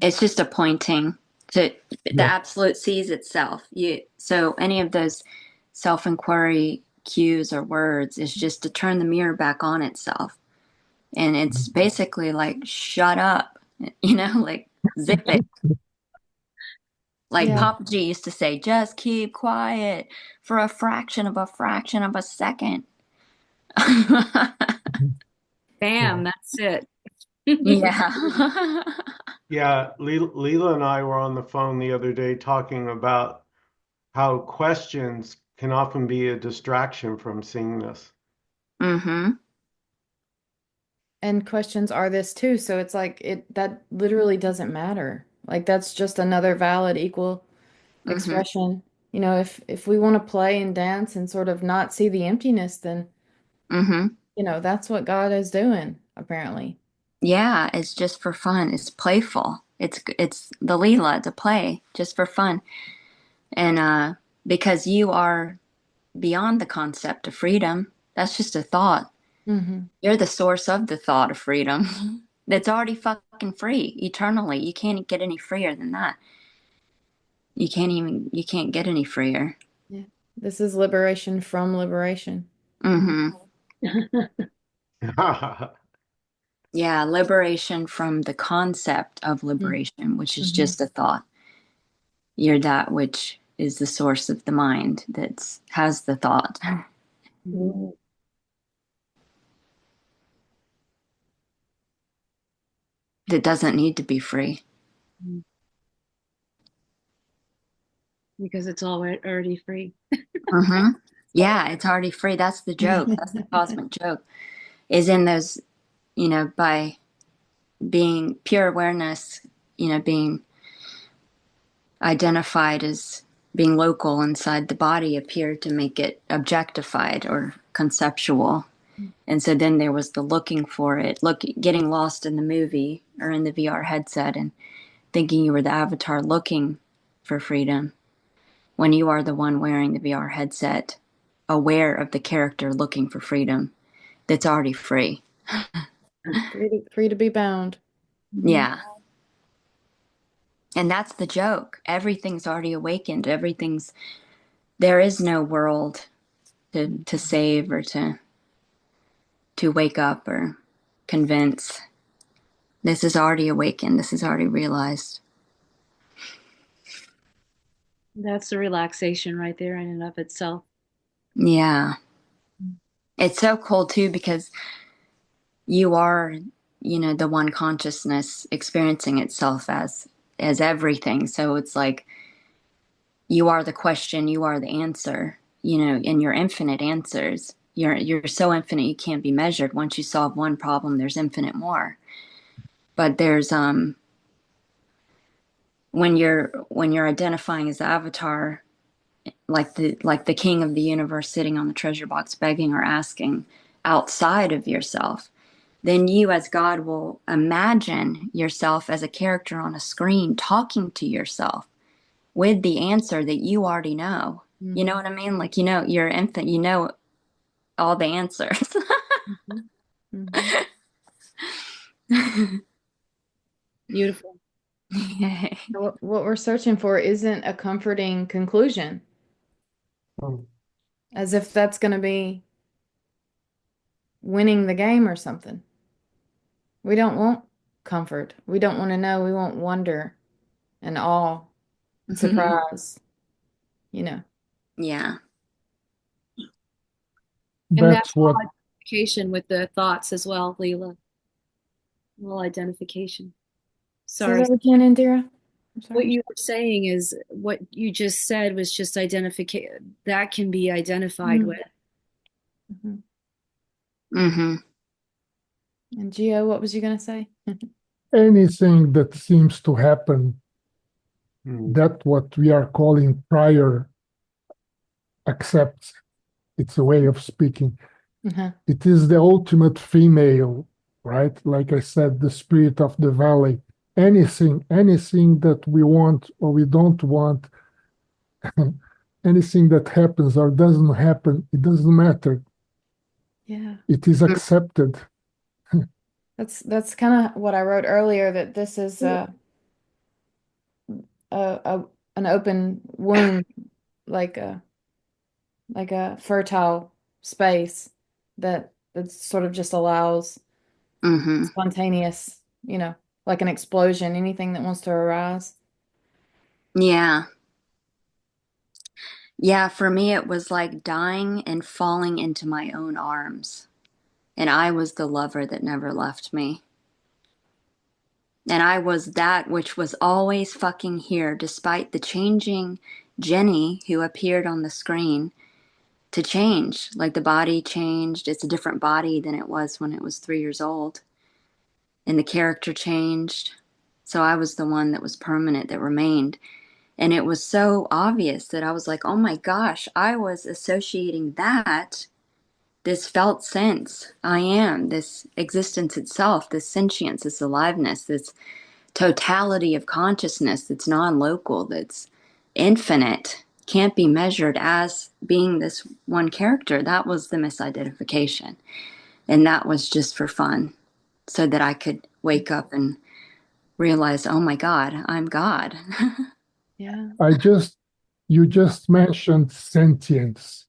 It's just a pointing to the absolute sees itself. So any of those self-inquiry cues or words is just to turn the mirror back on itself. And it's basically like, shut up, you know, like zip it. Like Papa G used to say, just keep quiet for a fraction of a second. Bam, that's it. Yeah. Yeah, Leela and I were on the phone the other day talking about how questions can often be a distraction from seeing this. And questions are this too. So it's like that literally doesn't matter. Like that's just another valid equal expression. You know, if we want to play and dance and sort of not see the emptiness, then you know, that's what God is doing, apparently. Yeah, it's just for fun. It's playful. It's the Leela to play just for fun. And because you are beyond the concept of freedom, that's just a thought. You're the source of the thought of freedom. That's already fucking free eternally. You can't get any freer than that. You can't get any freer. Yeah. This is liberation from liberation. Yeah, liberation from the concept of liberation, which is just a thought. You're that which is the source of the mind that has the thought. That doesn't need to be free. Because it's already free. Yeah, it's already free. That's the joke. That's the cosmic joke. Is in those, you know, by being pure awareness, you know, being identified as being local inside the body appeared to make it objectified or conceptual. And so then there was the looking for it, getting lost in the movie or in the VR headset and thinking you were the avatar looking for freedom when you are the one wearing the VR headset, aware of the character looking for freedom that's already free. Free to be bound. Yeah. And that's the joke. Everything's already awakened. There is no world to save or to wake up or convince. This is already awakened. This is already realized. That's the relaxation right there in and of itself. Yeah. It's so cool too because you are, the one consciousness experiencing itself as everything. So it's like you are the question, you are the answer, and your infinite answers. You're so infinite you can't be measured. Once you solve one problem, there's infinite more. But there's when you're identifying as the avatar, like the king of the universe sitting on the treasure box begging or asking outside of yourself, then you as God will imagine yourself as a character on a screen talking to yourself with the answer that you already know. Mm-hmm. You know what I mean? Like, you're infant, you know all the answers. Mm-hmm. Mm-hmm. Beautiful. What we're searching for isn't a comforting conclusion. As if that's going to be winning the game or something. We don't want comfort. We don't want to know. We want wonder and awe and surprise, Yeah. And that's what identification with the thoughts as well, Leela. Well, identification. Say Sorry. that again, Indira. I'm sorry. What you were saying is what you just said was just identification. That can be identified with. Mm-hmm. And Gio, what was you going to say? anything that seems to happen, that what we are calling prior accepts. It's a way of speaking. It is the ultimate female, right? Like I said, the spirit of the valley. Anything that we want or we don't want, anything that happens or doesn't happen, it doesn't matter. Yeah. It is accepted. That's kind of what I wrote earlier, that this is an open wound, like a fertile space that sort of just allows spontaneous, like an explosion, anything that wants to arise. Yeah. Yeah, for me, it was like dying and falling into my own arms. And I was the lover that never left me. And I was that which was always fucking here, despite the changing Jenny who appeared on the screen to change. Like the body changed. It's a different body than it was when it was 3 years old. And the character changed. So I was the one that was permanent, that remained. And it was so obvious that I was like, oh my gosh, I was associating that, this felt sense, I am, this existence itself, this sentience, this aliveness, this totality of consciousness that's non-local, that's infinite, can't be measured as being this one character. That was the misidentification. And that was just for fun, so that I could wake up and realize, oh my God, I'm God. Yeah. You just mentioned sentience.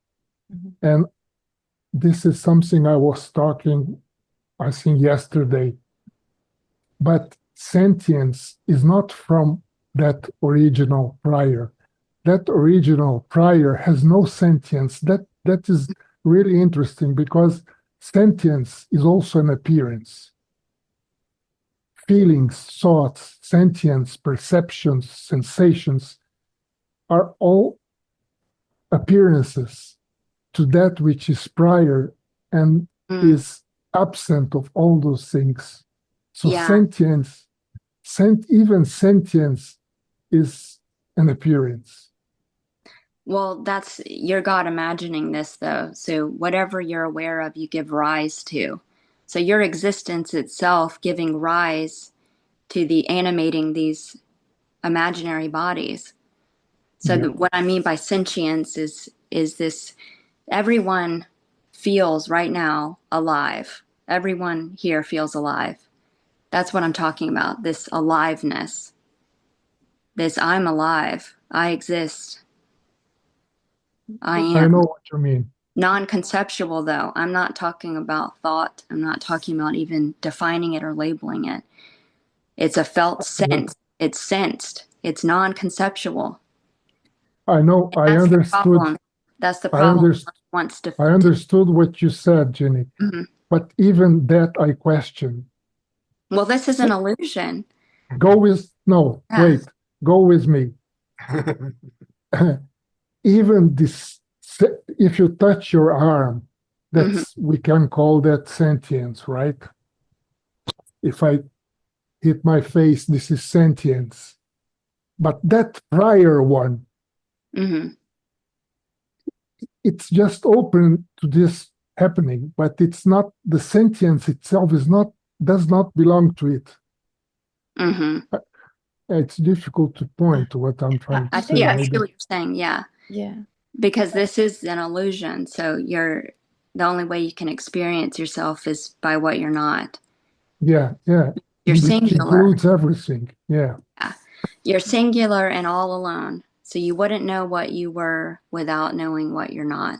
And this is something I was talking, I think, yesterday. But sentience is not from that original prior. That original prior has no sentience. That is really interesting because sentience is also an appearance. Feelings, thoughts, sentience, perceptions, sensations are all appearances to that which is prior and is absent of all those things. So sentience, even sentience is an appearance. Well, that's your God imagining this, though. So whatever you're aware of, you give rise to. So your existence itself giving rise to the animating these imaginary bodies. So Yeah. what I mean by sentience is this: everyone feels right now alive. Everyone here feels alive. That's what I'm talking about. This aliveness. This I'm alive. I exist. I I am. know what you mean. Non-conceptual, though. I'm not talking about thought. I'm not talking about even defining it or labeling it. It's a felt Yeah. sense. It's sensed. It's non-conceptual. I know. And that's the problem. That's the I problem. understood. Wants to. I understood what you said, Jenny. Mhm. But even that I question. Well, this is an illusion. Go with, no, Yeah. wait, go with me. Even this, if you touch your arm, hmm we can call that sentience, right? If I hit my face, this is sentience. But that prior one, hmm it's just open to this happening, but it's not, the sentience itself does not belong to it. hmm It's difficult to point to what I'm trying to say, I see maybe. what you're saying. Yeah. Yeah. Because this is an illusion. So the only way you can experience yourself is by what you're not. Yeah, yeah. You're Which singular. includes everything. Yeah. Yeah. You're singular and all alone. So you wouldn't know what you were without knowing what you're not.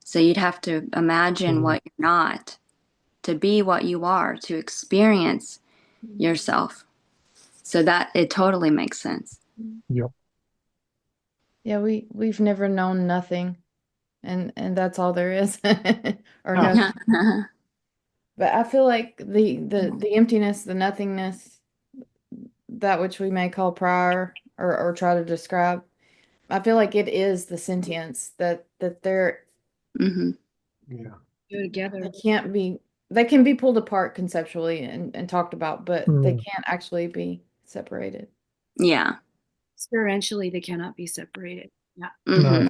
So you'd have to imagine Mhm. what you're not to be what you are, to experience yourself. So that it totally makes sense. Yep. Yeah, we've never known nothing, and that's all there is. Or Ah, no. But I feel like the emptiness, the nothingness, that which we may call prior or try to describe, I feel like it is the sentience that hmm Yeah. Go together. they can be pulled apart conceptually and talked about, but they mm, can't actually be separated. Yeah. Experientially, they cannot be separated. Yeah, hmm no, there's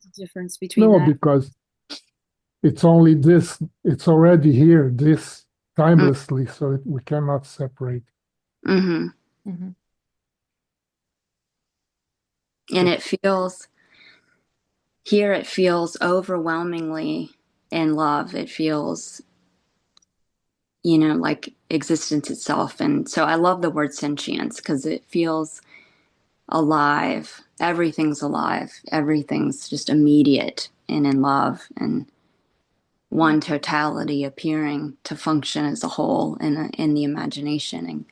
a difference between no, that. because it's only this, it's already here, this timelessly, so we cannot separate. hmm Hmm. And it feels overwhelmingly in love. It feels, like existence itself. And so I love the word sentience because it feels alive. Everything's alive. Everything's just immediate and in love and one totality appearing to function as a whole in the imagination and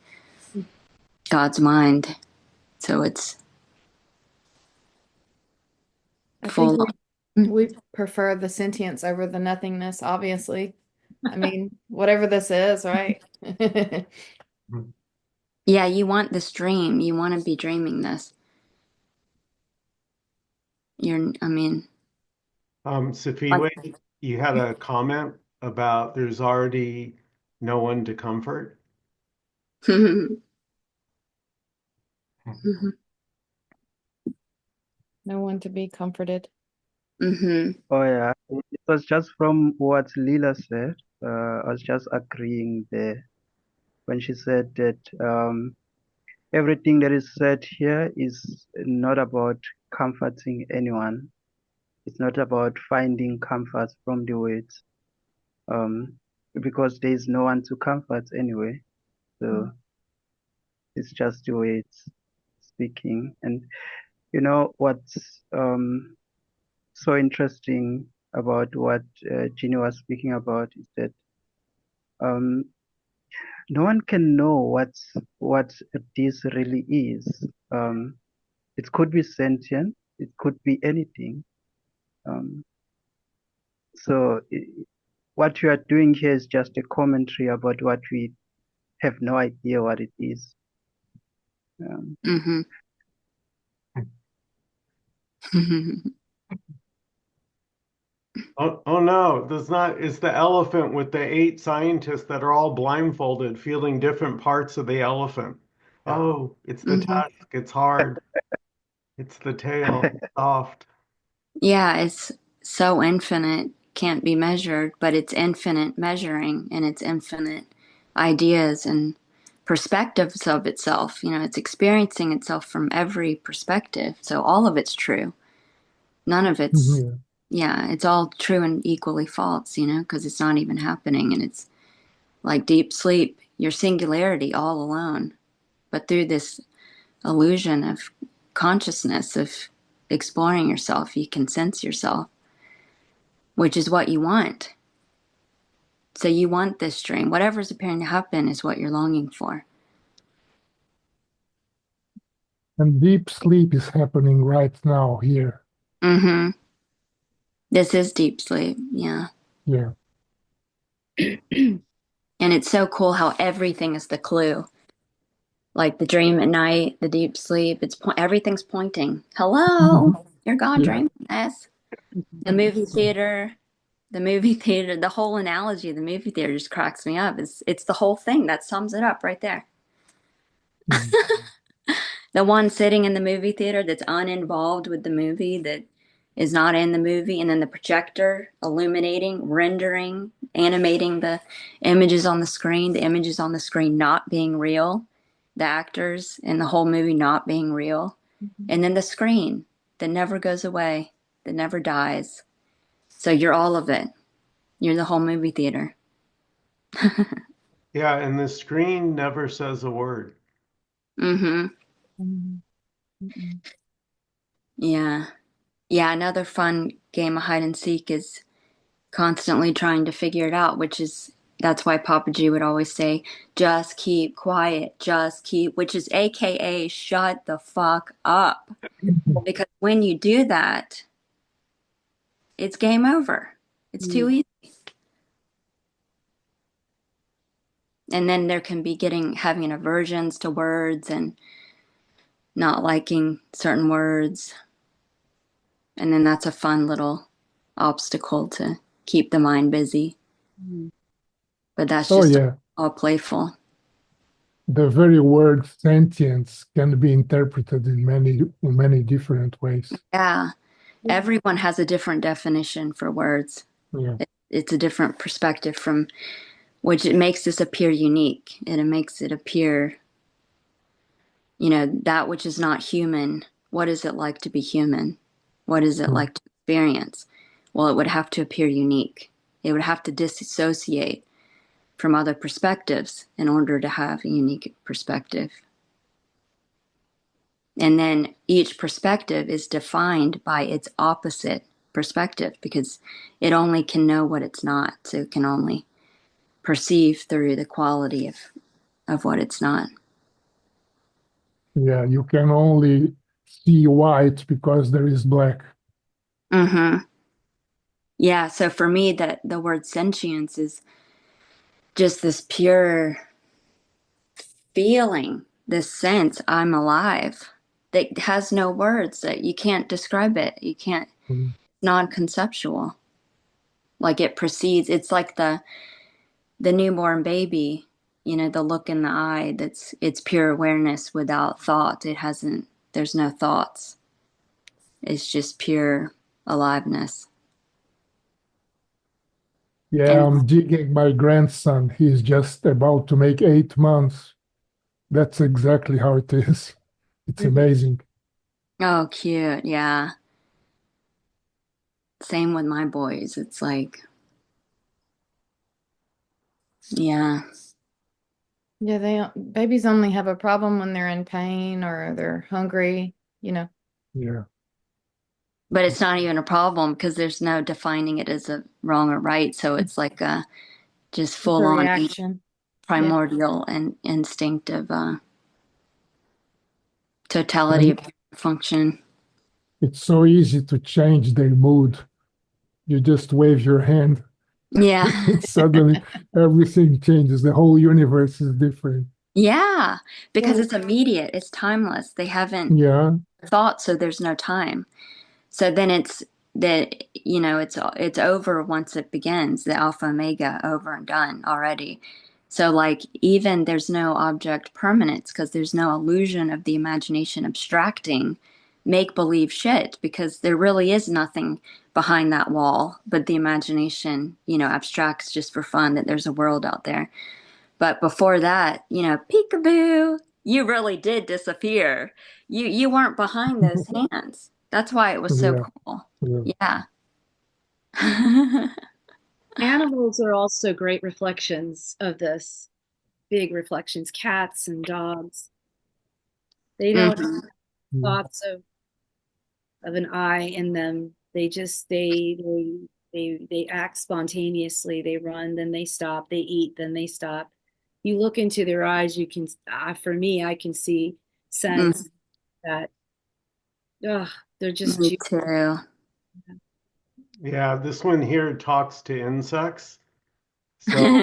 God's mind. So it's I think full we on. we prefer the sentience over the nothingness, obviously. I mean, whatever this is, right? Yeah, you want this dream. You want to be dreaming this. I mean, Safiwe, like, you had a comment about there's already no one to comfort. No one to be comforted. Oh yeah, it was just from what Leela said. I was just agreeing there when she said that everything that is said here is not about comforting anyone. It's not about finding comfort from the words, because there is no one to comfort anyway. So it's just the way it's speaking. And you know what's so interesting about what Ginny was speaking about is that um, no one can know what this really is. It could be sentient. It could be anything. Um, so what you are doing here is just a commentary about what we have no idea what it is. Um, mm-hmm. Oh no, that's not, it's the elephant with the 8 scientists that are all blindfolded, feeling different parts of the elephant. Oh, it's the hmm tusk. It's hard. It's the tail, soft. Yeah, it's so infinite, can't be measured, but it's infinite measuring and it's infinite ideas and perspectives of itself. You know, it's experiencing itself from every perspective. So all of it's true. None of it's, Yeah. yeah, it's all true and equally false, you know, because it's not even happening. And it's like deep sleep, your singularity all alone. But through this illusion of consciousness, of exploring yourself, you can sense yourself, which is what you want. So you want this dream. Whatever's appearing to happen is what you're longing for. And deep sleep is happening right now here. Mm-hmm. This is deep sleep. Yeah. Yeah. And it's so cool how everything is the clue. Like the dream at night, the deep sleep, everything's pointing. Hello, you're gone Yeah. dreaming this. The movie theater, the whole analogy of the movie theater just cracks me up. It's the whole thing that sums it up right there. Mm. The one sitting in the movie theater that's uninvolved with the movie, that is not in the movie, and then the projector illuminating, rendering, animating the the images on the screen not being real, the actors in the whole movie not being real, and then the screen that never goes away, that never dies. So you're all of it. You're the whole movie theater. Yeah, and the screen never says a word. Mm-hmm. Yeah. Yeah, another fun game of hide and seek is constantly trying to figure it out, which is that's why Papa G would always say, just keep quiet, just keep, which is AKA shut the fuck up. Because when you do that, it's game over. It's too easy. And then there can be having aversions to words and not liking certain words. And then that's a fun little obstacle to keep the mind busy. But that's Oh just yeah. all playful. The very word sentience can be interpreted in many different ways. Yeah. Everyone has a different definition for words. Yeah. It's a different perspective from which it makes this appear unique and it makes it appear, that which is not human. What is it like to be human? What is it Mm. like to experience? Well, it would have to appear unique. It would have to disassociate from other perspectives in order to have a unique perspective. And then each perspective is defined by its opposite perspective because it only can know what it's not. So it can only perceive through the quality of what it's not. Yeah, you can only see white because there is black. Mm-hmm. Yeah. So for me, that the word sentience is just this pure feeling, this sense I'm alive that has no words, that you can't describe it. You can't, Mm. non-conceptual. Like it precedes, it's like the newborn baby, the look in the eye, it's pure awareness without thought. There's no thoughts. It's just pure aliveness. Yeah, And I'm digging my grandson. He's just about to make 8 months. That's exactly how it is. It's amazing. oh, cute. Yeah. Same with my boys. It's like, yeah. Yeah, babies only have a problem when they're in pain or they're hungry, you know. Yeah. But it's not even a problem because there's no defining it as a wrong or right. So it's like a just It's a full on reaction. Yeah. primordial and instinctive totality of And function. it's so easy to change their mood. You just wave your hand, Yeah. and suddenly everything changes. The whole universe is different. Yeah. Because Well, it's immediate, it's timeless. They haven't Yeah. thought, so there's no time. So then it's that, it's over once it begins, the alpha omega over and done already. So like even there's no object permanence because there's no illusion of the imagination abstracting make believe shit, because there really is nothing behind that wall, but the imagination, abstracts just for fun that there's a world out there. But before that, peekaboo, you really did disappear. You weren't behind those hands. That's why it was so Yeah, cool. yeah. Yeah. Animals are also great reflections of this. Big reflections, cats and dogs. They don't have Mhm. thoughts of an I in them. They just they act spontaneously. They run, then they stop. They eat, then they stop. You look into their eyes, you can for me, I can see, sense Mhm. that ugh, they're just Me too. Yeah, this one here talks to insects. So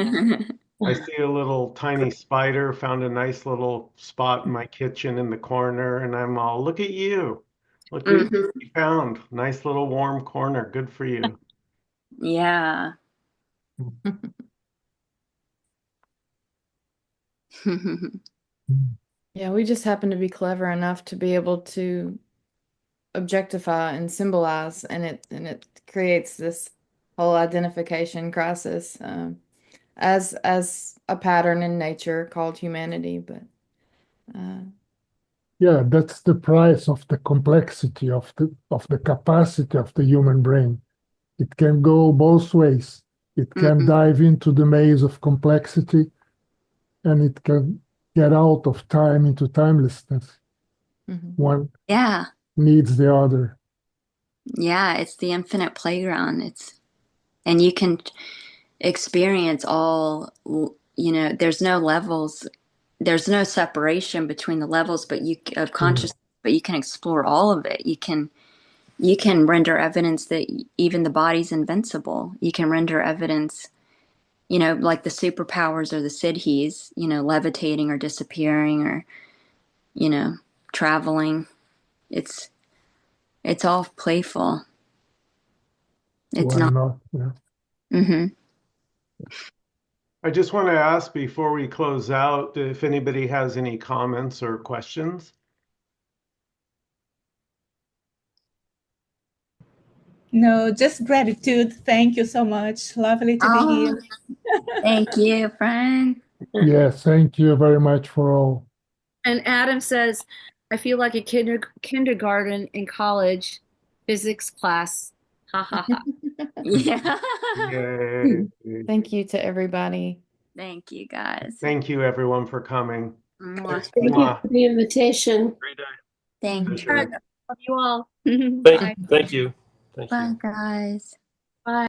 I see a little tiny spider, found a nice little spot in my kitchen in the corner, and I'm all, look at you. Look what Mhm. you found. Nice little warm corner. Good for you. Yeah. Yeah, we just happen to be clever enough to be able to objectify and symbolize, and it creates this whole identification crisis, as a pattern in nature called humanity. But uh, Yeah, that's the price of the complexity of the capacity of the human brain. It can go both ways. It can Mhm. dive into the maze of complexity, and it can get out of time into timelessness. mhm. One Yeah. needs the other. Yeah, it's the infinite playground. And you can experience all, there's no levels, there's no separation between the levels, but of Yeah. consciousness, but you can explore all of it. You can render evidence that even the body's invincible. You can render evidence, like the superpowers or the siddhis, levitating or disappearing or, you know, traveling. It's it's all playful. It's Why not. not? Yeah. Mm-hmm. I just want to ask before we close out if anybody has any comments or questions. No, just gratitude. Thank you so much. Lovely to be here. Oh, thank you, friend. Yeah, thank you very much for all. And Adam says, I feel like a kindergarten in college physics class. Ha ha ha. Yeah. Yay. Thank you to everybody. Thank you, guys. Thank you, everyone, for coming. Mwah. Thanks. Thank you Mwah. for the invitation. Great day. Thank For you. sure. Love you all. Thank, Bye. thank you. Thank Bye, you. guys.